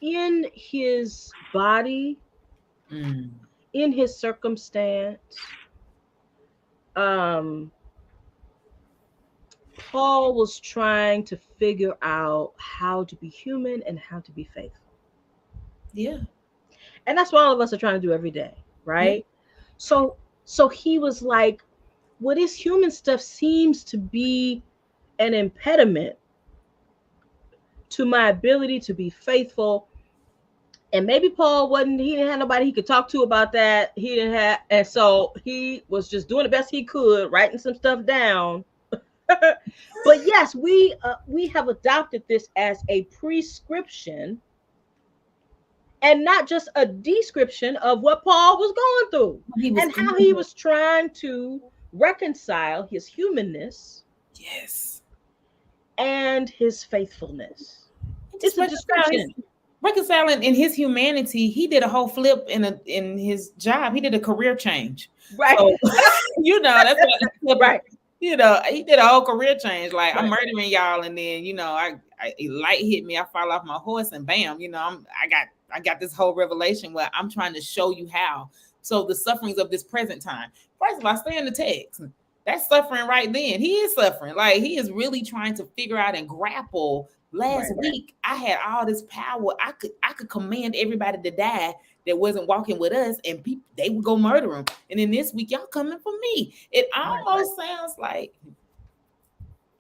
Speaker 2: in his body,
Speaker 1: Mm.
Speaker 2: in his circumstance. um Paul was trying to figure out how to be human and how to be faithful.
Speaker 1: Yeah.
Speaker 2: And that's what all of us are trying to do every day,
Speaker 1: Yeah.
Speaker 2: right? So he was like, well, this human stuff seems to be an impediment to my ability to be faithful. And maybe Paul wasn't, he didn't have nobody he could talk to about that. He didn't have, and so he was just doing the best he could, writing some stuff down. But yes, we have adopted this as a prescription and not just a description of what Paul was going through
Speaker 1: He was
Speaker 2: and how he was trying to reconcile his humanness
Speaker 1: yes.
Speaker 2: and his faithfulness.
Speaker 1: And just
Speaker 2: It's a description.
Speaker 1: reconciling in his humanity. He did a whole flip in his job. He did a career change.
Speaker 2: Right.
Speaker 1: So that's what
Speaker 2: Right.
Speaker 1: he did a whole career change. Like, I'm
Speaker 2: Right.
Speaker 1: murdering y'all, and then I a light hit me. I fall off my horse, and bam, I got this whole revelation where I'm trying to show you how. So the sufferings of this present time. First of all, stay in the text. That's suffering right then. He is suffering. Like, he is really trying to figure out and grapple. Last week, I had all this power. I could command everybody to die that wasn't walking with us, and people, they would go murder him. And then this week, y'all coming for me. It almost sounds like,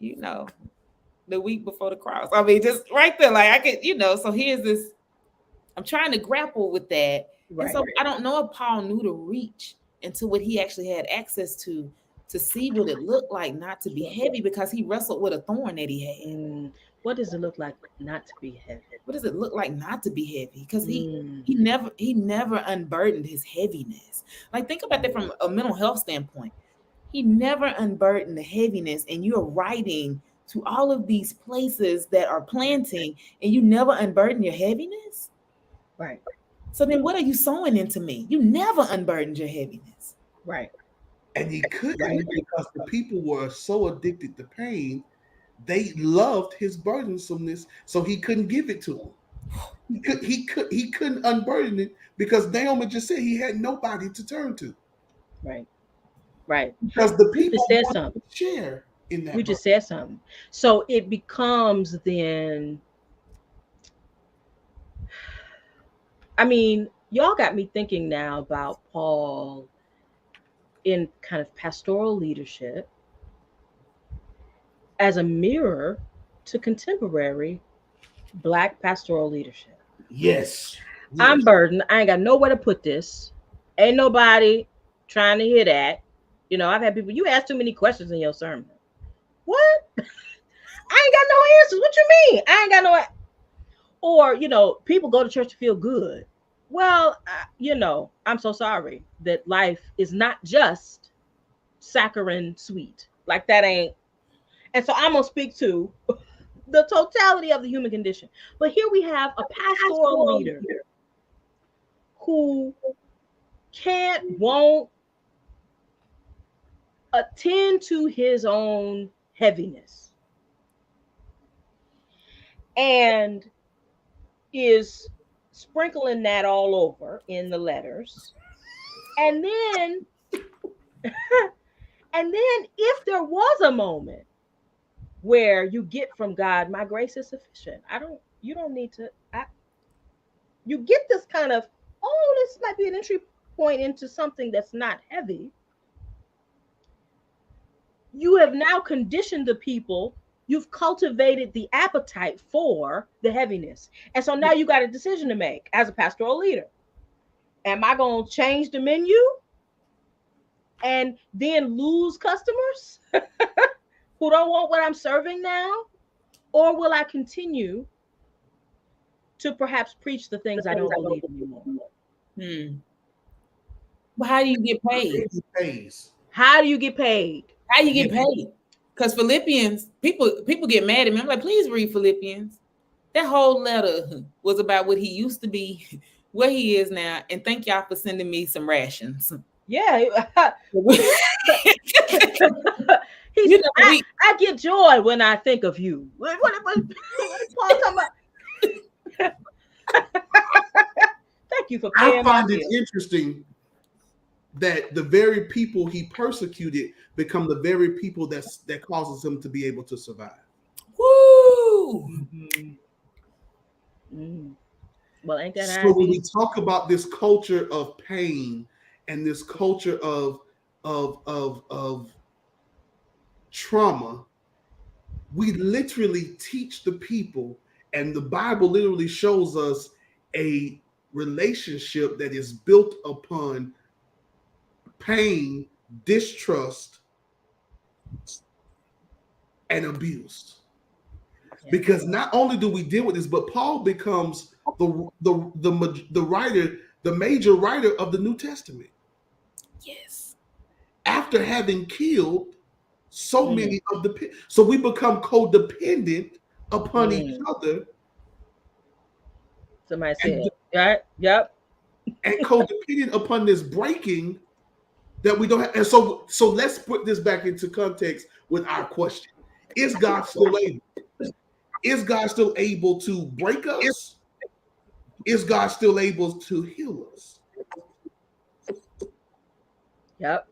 Speaker 1: the week before the cross. I mean, just right there, like I could. So here's this. I'm trying to grapple with that, and so I don't know if Paul knew to reach into what he actually had access to see what it looked like not to be heavy, because he wrestled with a thorn that he had.
Speaker 2: What does it look like not to be heavy?
Speaker 1: What does it look like not to be heavy? Because he never unburdened his heaviness. Like, think about that from a mental health standpoint. He never unburdened the heaviness, and you're writing to all of these places that are planting, and you never unburden your heaviness.
Speaker 2: Right.
Speaker 1: So then what are you sowing into me? You never unburdened your heaviness.
Speaker 2: Right.
Speaker 3: and he couldn't because the people were so addicted to pain. They loved his burdensomeness, so he couldn't give it to them. He couldn't unburden it because Naomi just said he had nobody to turn to.
Speaker 2: Right. Right.
Speaker 3: Because the
Speaker 2: We
Speaker 3: people
Speaker 2: just said
Speaker 3: wanted
Speaker 2: something.
Speaker 3: to share in that.
Speaker 2: We just said something. So it becomes then, I mean, y'all got me thinking now about Paul in kind of pastoral leadership as a mirror to contemporary Black pastoral leadership.
Speaker 3: Yes.
Speaker 2: I'm burdened. I ain't got nowhere to put this. Ain't nobody trying to hear that. I've had people, you ask too many questions in your sermon. What? I ain't got no answers. What you mean? I ain't got no. Or, people go to church to feel good. Well, I'm so sorry that life is not just saccharine sweet. Like, that ain't. And so I'm going to speak to the totality of the human condition. But here we have a pastoral leader who won't attend to his own heaviness and is sprinkling that all over in the letters. And then if there was a moment where you get from God, my grace is sufficient. You don't need to, you get this kind of, this might be an entry point into something that's not heavy. you have now conditioned the people. You've cultivated the appetite for the heaviness. And so now you got a decision to make as a pastoral leader. Am I going to change the menu and then lose customers who don't want what I'm serving now? Or will I continue to perhaps preach the things I don't believe anymore?
Speaker 1: Well, how do you get paid?
Speaker 2: How do you get paid?
Speaker 1: How you get paid? Because Philippians, people get mad at me. I'm like, please read Philippians. That whole letter was about what he used to be, where he is now, and thank y'all for sending me some rations.
Speaker 2: Yeah. I get joy when I think of you. What Paul talking about? Thank you for paying
Speaker 3: I find it interesting that the very people he persecuted become the very people that causes him to be able to survive.
Speaker 1: Woo!
Speaker 2: Well, ain't that
Speaker 3: so when we talk about this culture of pain and this culture of trauma, we literally teach the people, and the Bible literally shows us a relationship that is built upon pain, distrust, and abuse. Because not only do we deal with this, but Paul becomes the writer, the major writer of the New Testament.
Speaker 1: Yes.
Speaker 3: After having killed so many of the, so we become codependent upon each other.
Speaker 2: Somebody said, yep.
Speaker 3: And codependent upon this breaking that we don't have. And so let's put this back into context with our question. Is God still able? Is God still able to break us? Is God still able to heal us?
Speaker 2: Yep.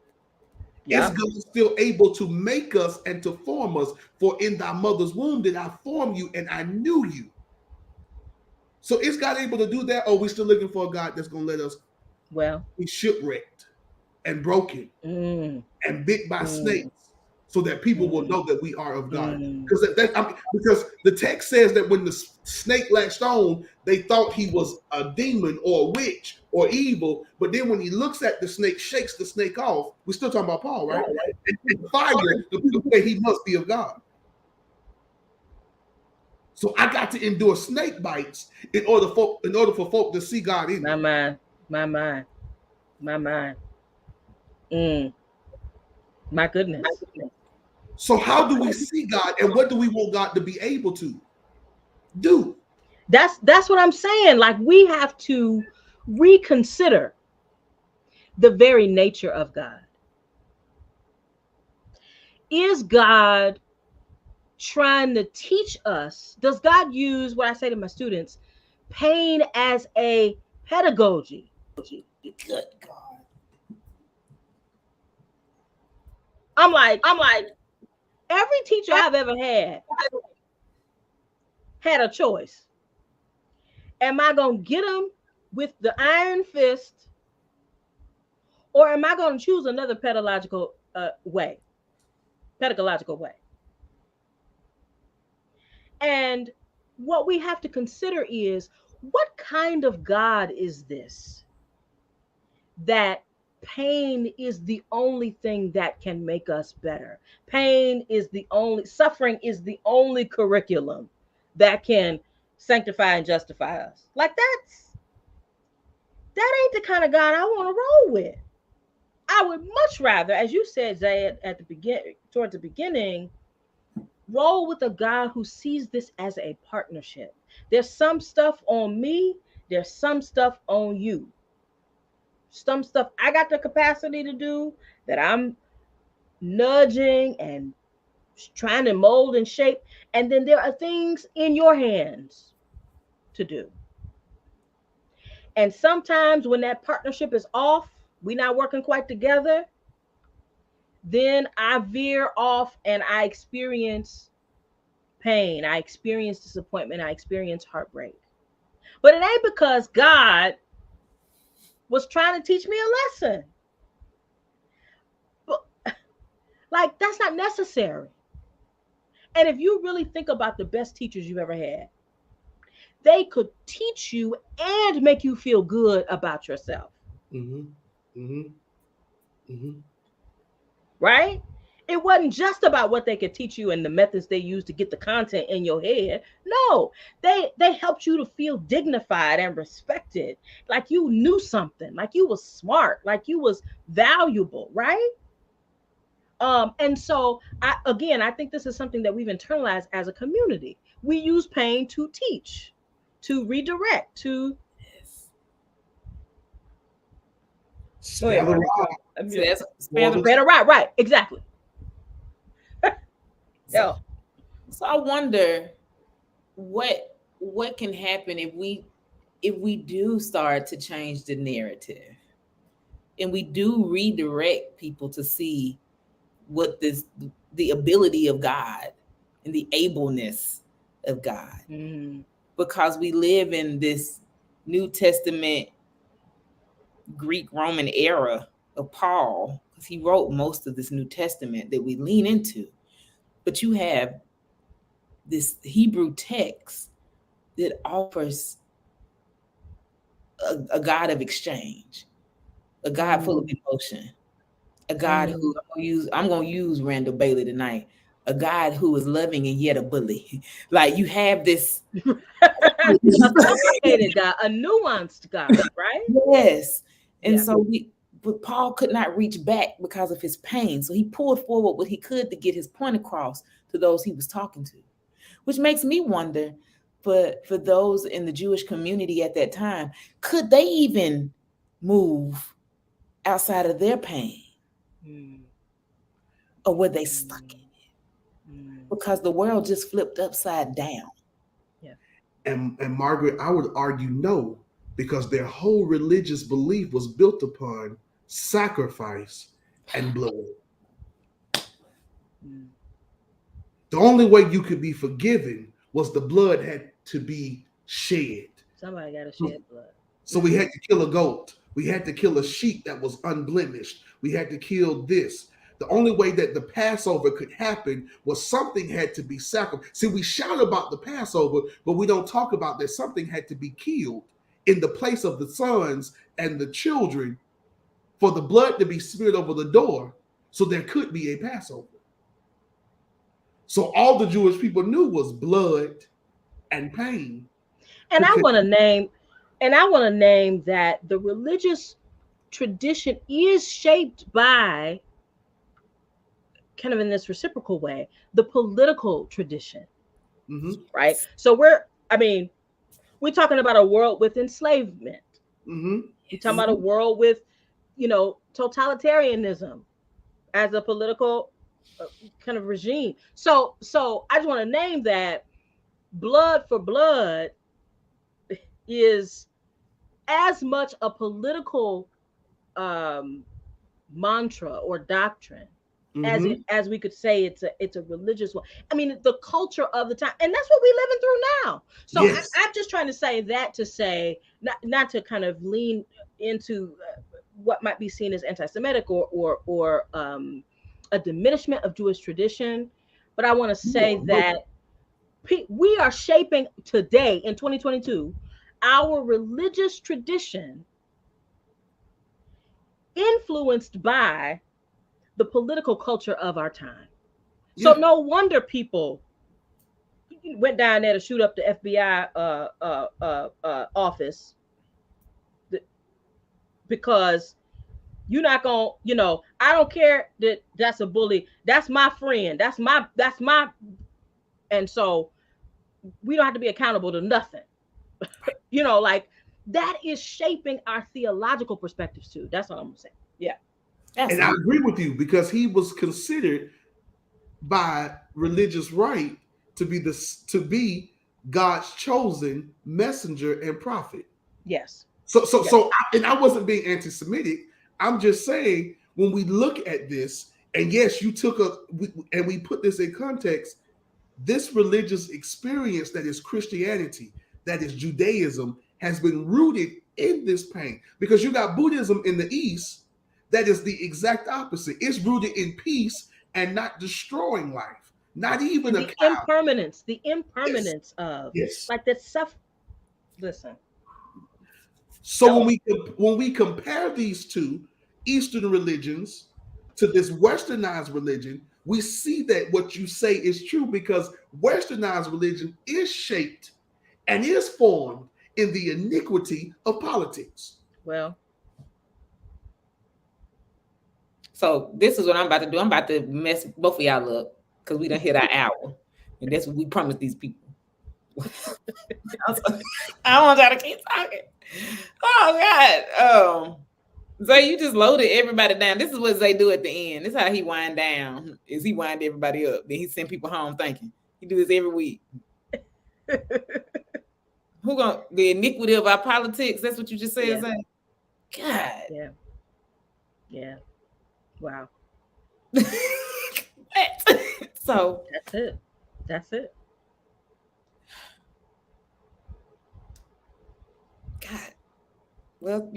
Speaker 3: Is God still able to make us and to form us? For in thy mother's womb did I form you and I knew you. So is God able to do that? Or are we still looking for a God that's going to let us be shipwrecked and broken and bit by snakes so that people will know that we are of God? Because the text says that when the snake latched on, they thought he was a demon or a witch or evil. But then when he looks at the snake, shakes the snake off. We're still talking about Paul, right? And fire, the way he must be of God. So I got to endure snake bites in order for folk to see God in me.
Speaker 2: My mind. My goodness.
Speaker 3: So how do we see God, and what do we want God to be able to do?
Speaker 2: That's what I'm saying. Like, we have to reconsider the very nature of God. Is God trying to teach us? Does God use what I say to my students, pain as a pedagogy?
Speaker 1: Good God.
Speaker 2: I'm like, every teacher I've ever had a choice. Am I going to get them with the iron fist, or am I going to choose another pedagogical way? And what we have to consider is, what kind of God is this? That pain is the only thing that can make us better. Suffering is the only curriculum that can sanctify and justify us. Like, that ain't the kind of God I want to roll with. I would much rather, as you said, Zay, towards the beginning, roll with a God who sees this as a partnership. There's some stuff on me, there's some stuff on you. Some stuff I got the capacity to do that I'm nudging and trying to mold and shape. And then there are things in your hands to do. And sometimes when that partnership is off, we're not working quite together, then I veer off and I experience pain. I experience disappointment. I experience heartbreak. But it ain't because God was trying to teach me a lesson. Like, that's not necessary. And if you really think about the best teachers you've ever had, they could teach you and make you feel good about yourself.
Speaker 3: Mm-hmm. Mm-hmm. Mm-hmm.
Speaker 2: Right? It wasn't just about what they could teach you and the methods they used to get the content in your head. No, they helped you to feel dignified and respected, like you knew something, like you was smart, like you was valuable, right? And so I think this is something that we've internalized as a community. We use pain to teach, to redirect, to
Speaker 3: Spare the rod.
Speaker 1: So that's
Speaker 3: Well,
Speaker 1: the-
Speaker 2: better, right, exactly. Yeah.
Speaker 1: So I wonder what can happen if we do start to change the narrative and we do redirect people to see what the ability of God and the ableness of God.
Speaker 2: Mm.
Speaker 1: Because we live in this New Testament Greek Roman era of Paul, because he wrote most of this New Testament that we lean into. But you have this Hebrew text that offers a God of exchange, a God full of emotion, a God who I'm gonna use Randall Bailey tonight, a God who is loving and yet a bully. Like you have this
Speaker 2: a complicated God, a nuanced God, right?
Speaker 1: Yes. And
Speaker 2: Yeah.
Speaker 1: so but Paul could not reach back because of his pain. So he pulled forward what he could to get his point across to those he was talking to, which makes me wonder for those in the Jewish community at that time, could they even move outside of their pain? Or were they stuck in it? Because the world just flipped upside down.
Speaker 2: Yeah.
Speaker 3: And Margaret, I would argue no, because their whole religious belief was built upon sacrifice and blood. The only way you could be forgiven was the blood had to be shed.
Speaker 2: Somebody got to shed blood.
Speaker 3: So we had to kill a goat. We had to kill a sheep that was unblemished. We had to kill this. The only way that the Passover could happen was something had to be sacrificed. See, we shout about the Passover, but we don't talk about that something had to be killed in the place of the sons and the children for the blood to be smeared over the door so there could be a Passover. So all the Jewish people knew was blood and pain.
Speaker 2: And I want to name that the religious tradition is shaped by, kind of in this reciprocal way, the political tradition.
Speaker 3: Mm-hmm.
Speaker 2: Right? So we're talking about a world with enslavement.
Speaker 3: Mm-hmm.
Speaker 2: We're talking about a world with, totalitarianism as a political kind of regime. So I just want to name that blood for blood is as much a political mantra or doctrine as we could say it's a religious one. I mean, the culture of the time, and that's what we're living through now. So yes. I'm just trying to say that to say not to kind of lean into what might be seen as anti-Semitic or a diminishment of Jewish tradition, but I want to say that we are shaping today in 2022 our religious tradition influenced by the political culture of our time. So no wonder people went down there to shoot up the FBI office, because you're not gonna, I don't care that that's a bully. That's my friend. That's my, and so we don't have to be accountable to nothing. Like that is shaping our theological perspectives too. That's what I'm gonna say. Yeah.
Speaker 3: And I agree with you, because he was considered by religious right to be God's chosen messenger and prophet.
Speaker 2: Yes.
Speaker 3: So I wasn't being anti-Semitic. I'm just saying, when we look at this, and yes, you took and we put this in context, this religious experience that is Christianity, that is Judaism, has been rooted in this pain. Because you got Buddhism in the East that is the exact opposite. It's rooted in peace and not destroying life, not even
Speaker 2: And
Speaker 3: a
Speaker 2: the
Speaker 3: cow. Yes,
Speaker 2: impermanence of
Speaker 3: yes.
Speaker 2: like that stuff. Listen,
Speaker 3: So when we compare these two Eastern religions to this westernized religion, we see that what you say is true because westernized religion is shaped and is formed in the iniquity of politics.
Speaker 2: well,
Speaker 1: So this is what I'm about to do. I'm about to mess both of y'all up because we done hit our hour, and that's what we promised these people. I want y'all to keep talking. Oh God. Zay, you just loaded everybody down. This is what Zay do at the end. This is how he wind down. Is he wind everybody up? Then he send people home thinking. He do this every week. Who gonna the iniquity of our politics? That's what you just said,
Speaker 2: yeah,
Speaker 1: Zay? God.
Speaker 2: yeah, yeah. Wow,
Speaker 1: So
Speaker 2: that's it. That's it.
Speaker 1: God. Well,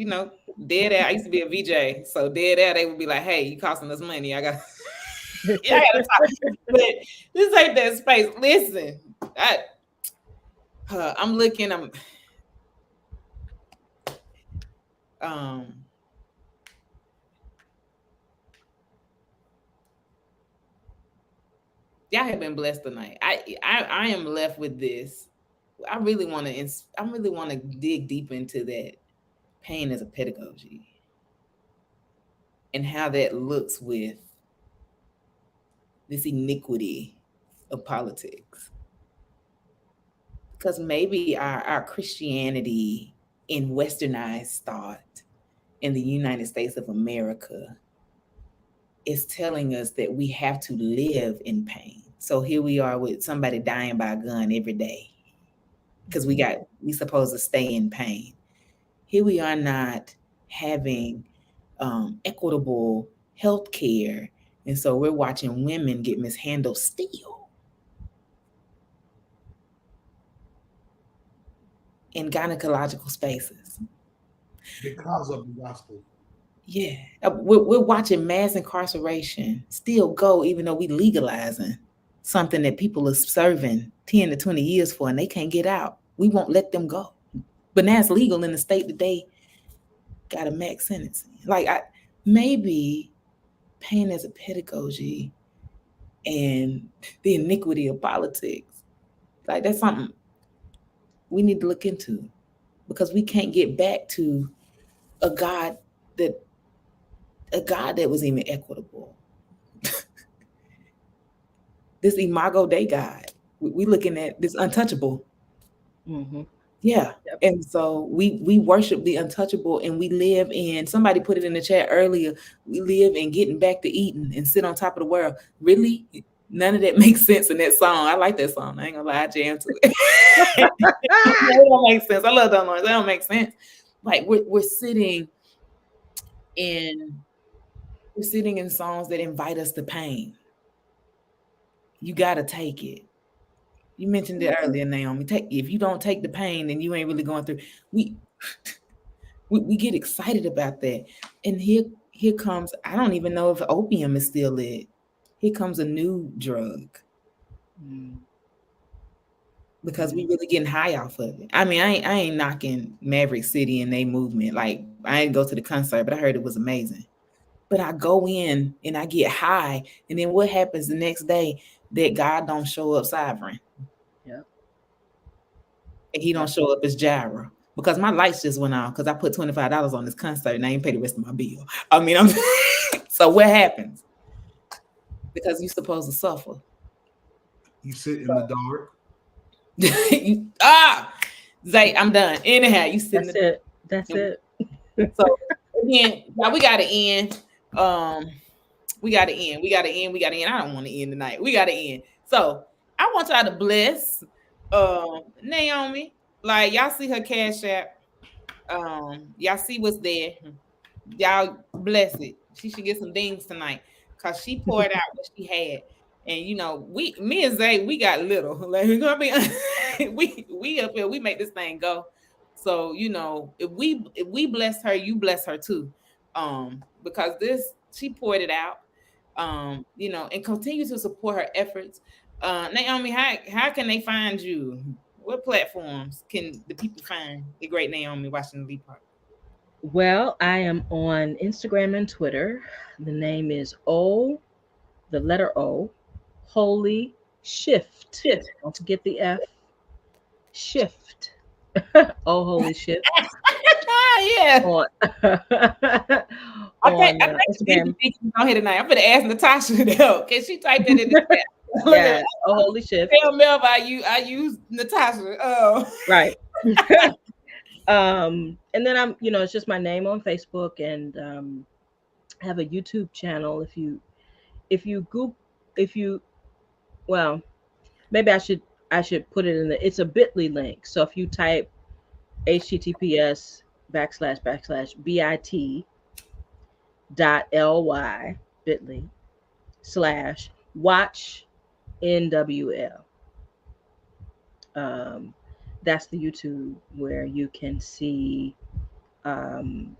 Speaker 1: dead air. I used to be a VJ, so dead air. They would be like, "Hey, you costing us money. I got, yeah, I gotta talk." But this ain't that space. Listen, I'm looking. Um, y'all have been blessed tonight. I am left with this. I really want to. I really want to dig deep into that pain as a pedagogy and how that looks with this iniquity of politics. Because maybe our Christianity in westernized thought in the United States of America is telling us that we have to live in pain. So here we are with somebody dying by a gun every day because we supposed to stay in pain. Here we are not having equitable health care. And so we're watching women get mishandled still in gynecological spaces.
Speaker 3: Because of the gospel.
Speaker 1: Yeah. We're watching mass incarceration still go, even though we legalizing something that people are serving 10 to 20 years for and they can't get out. We won't let them go. But now it's legal in the state that they got a max sentence. Like maybe pain as a pedagogy and the iniquity of politics. Like that's something we need to look into because we can't get back to a God that was even equitable. This Imago Dei God. We looking at this untouchable.
Speaker 2: Mm-hmm.
Speaker 1: Yeah.
Speaker 2: Yep.
Speaker 1: And so we worship the untouchable and we live in, somebody put it in the chat earlier, we live in getting back to eating and sit on top of the world. Really? None of that makes sense in that song. I like that song. I ain't gonna lie, I jam to it. It don't make sense. I love that noise. That don't make sense. Like we're sitting in songs that invite us to pain. You gotta take it. You mentioned it earlier, Naomi. If you don't take the pain, then you ain't really going through. We get excited about that, and here comes. I don't even know if opium is still it. Here comes a new drug because we really getting high off of it. I mean, I ain't knocking Maverick City and they movement. Like I didn't go to the concert, but I heard it was amazing. But I go in and I get high, and then what happens the next day? That God don't show up sovereign.
Speaker 2: Yep.
Speaker 1: And he don't show up as Jireh because my lights just went on because I put $25 on this concert and I ain't paid the rest of my bill. I mean, so what happens? Because you're supposed to suffer.
Speaker 3: You sit in the dark.
Speaker 1: Zay, I'm done. Anyhow, you sit.
Speaker 2: That's it.
Speaker 1: So again, now we gotta end. We gotta end. I don't want to end tonight. We gotta end. So I want y'all to bless Naomi. Like y'all see her Cash App. Y'all see what's there. Y'all bless it. She should get some dings tonight because she poured out what she had. And me and Zay, we got little. Like we up here, we make this thing go. So if we bless her, you bless her too. Because she poured it out. And continue to support her efforts. Naomi, how can they find you? What platforms can the people find the great Naomi Washington Lee Park?
Speaker 2: Well, I am on Instagram and Twitter. The name is the letter O, Holy Shift.
Speaker 1: Shift.
Speaker 2: Don't forget the F. Shift. Oh, Holy Shift
Speaker 1: Yeah.
Speaker 2: on
Speaker 1: I
Speaker 2: on
Speaker 1: think
Speaker 2: Instagram.
Speaker 1: Vicky on here tonight. I'm gonna ask Natasha though. Can she type that in the chat? Look at
Speaker 2: Yes. Oh, Holy Shift.
Speaker 1: tell Melv I use Natasha. Oh.
Speaker 2: Right. And then it's just my name on Facebook, and I have a YouTube channel. If you Google, if you well, maybe I should put it in it's a Bitly link. So if you type https://bit.ly Bitly/watch NWL. Um, that's the YouTube where you can see um,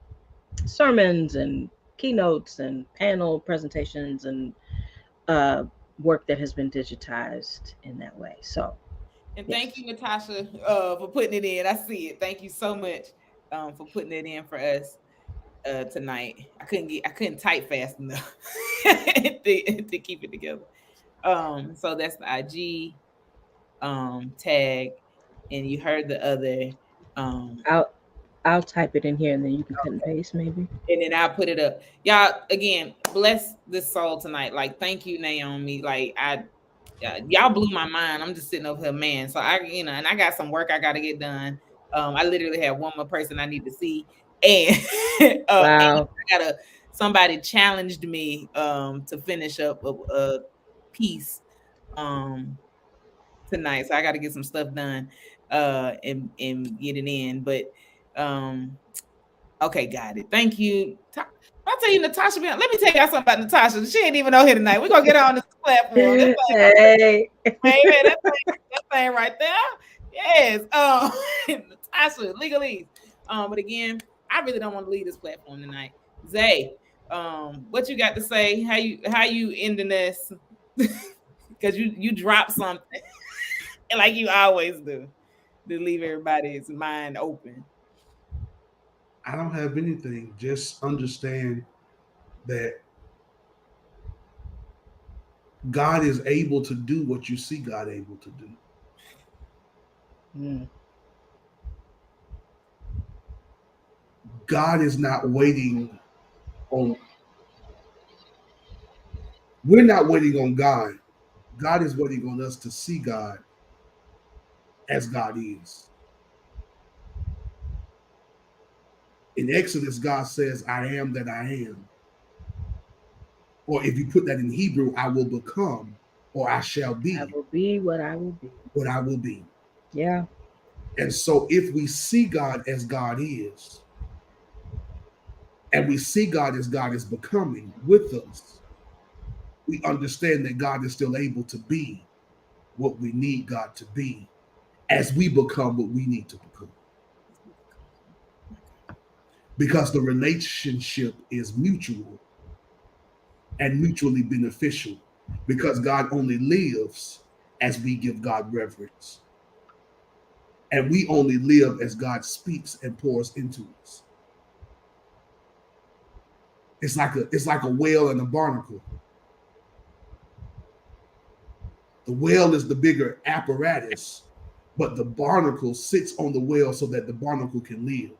Speaker 2: sermons and keynotes and panel presentations and uh, work that has been digitized in that way. So,
Speaker 1: And
Speaker 2: yes.
Speaker 1: thank you, Natasha, for putting it in. I see it. Thank you so much for putting it in for us tonight. I couldn't type fast enough to keep it together. So that's the IG tag, and you heard the other
Speaker 2: I'll I'll type it in here and then you can cut and paste maybe.
Speaker 1: and then I'll put it up. Y'all, again, bless this soul tonight. Like, thank you, Naomi. Like, y'all blew my mind. I'm just sitting over here, man. So and I got some work I got to get done. I literally have one more person I need to see, and and
Speaker 2: Wow.
Speaker 1: I got somebody challenged me to finish up a piece tonight, so I got to get some stuff done and get it in. But okay, got it. Thank you. I'll tell you, Natasha. Let me tell y'all something about Natasha. She ain't even on here tonight. We're gonna get her on this platform. That's like,
Speaker 2: Hey.
Speaker 1: baby, that thing right there. Yes. Natasha, legalese. But again, I really don't want to leave this platform tonight. Zay, what you got to say? How you ending this? Because you dropped something like you always do to leave everybody's mind open.
Speaker 3: I don't have anything. Just understand that God is able to do what you see God able to do.
Speaker 2: Mm.
Speaker 3: God is not waiting on, we're not waiting on God. God is waiting on us to see God as God is. In Exodus, God says, I am that I am. Or if you put that in Hebrew, I will become, or I shall be
Speaker 2: I will be what I will be.
Speaker 3: what I will be.
Speaker 2: Yeah.
Speaker 3: And so if we see God as God is, and we see God as God is becoming with us, we understand that God is still able to be what we need God to be as we become what we need to become. Because the relationship is mutual and mutually beneficial, because God only lives as we give God reverence. And we only live as God speaks and pours into us. It's like a whale and a barnacle. The whale is the bigger apparatus, but the barnacle sits on the whale so that the barnacle can live.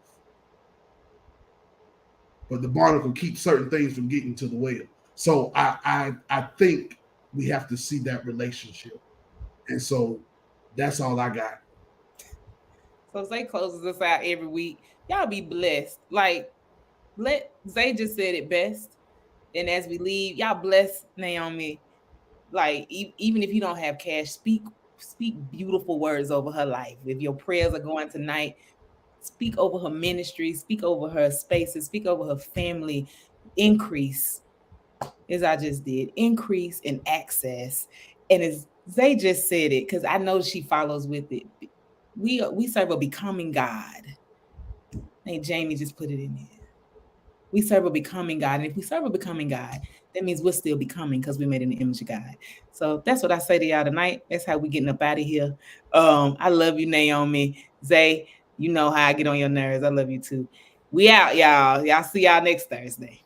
Speaker 3: But the barnacle keeps certain things from getting to the whale. So I think we have to see that relationship. And so that's all I got.
Speaker 1: So Zay closes us out every week. Y'all be blessed. Like Zay just said it best. And as we leave, y'all bless Naomi. Like even if you don't have cash, speak beautiful words over her life. If your prayers are going tonight, speak over her ministry, speak over her spaces, speak over her family. Increase, as I just did, increase in access. And as Zay just said it, because I know she follows with it. We serve a becoming God. I think Jamie just put it in there. We serve a becoming God. And if we serve a becoming God, that means we're still becoming because we made in the image of God. So that's what I say to y'all tonight. That's how we getting up out of here. I love you, Naomi. Zay, you know how I get on your nerves. I love you too. We out, y'all. Y'all see y'all next Thursday.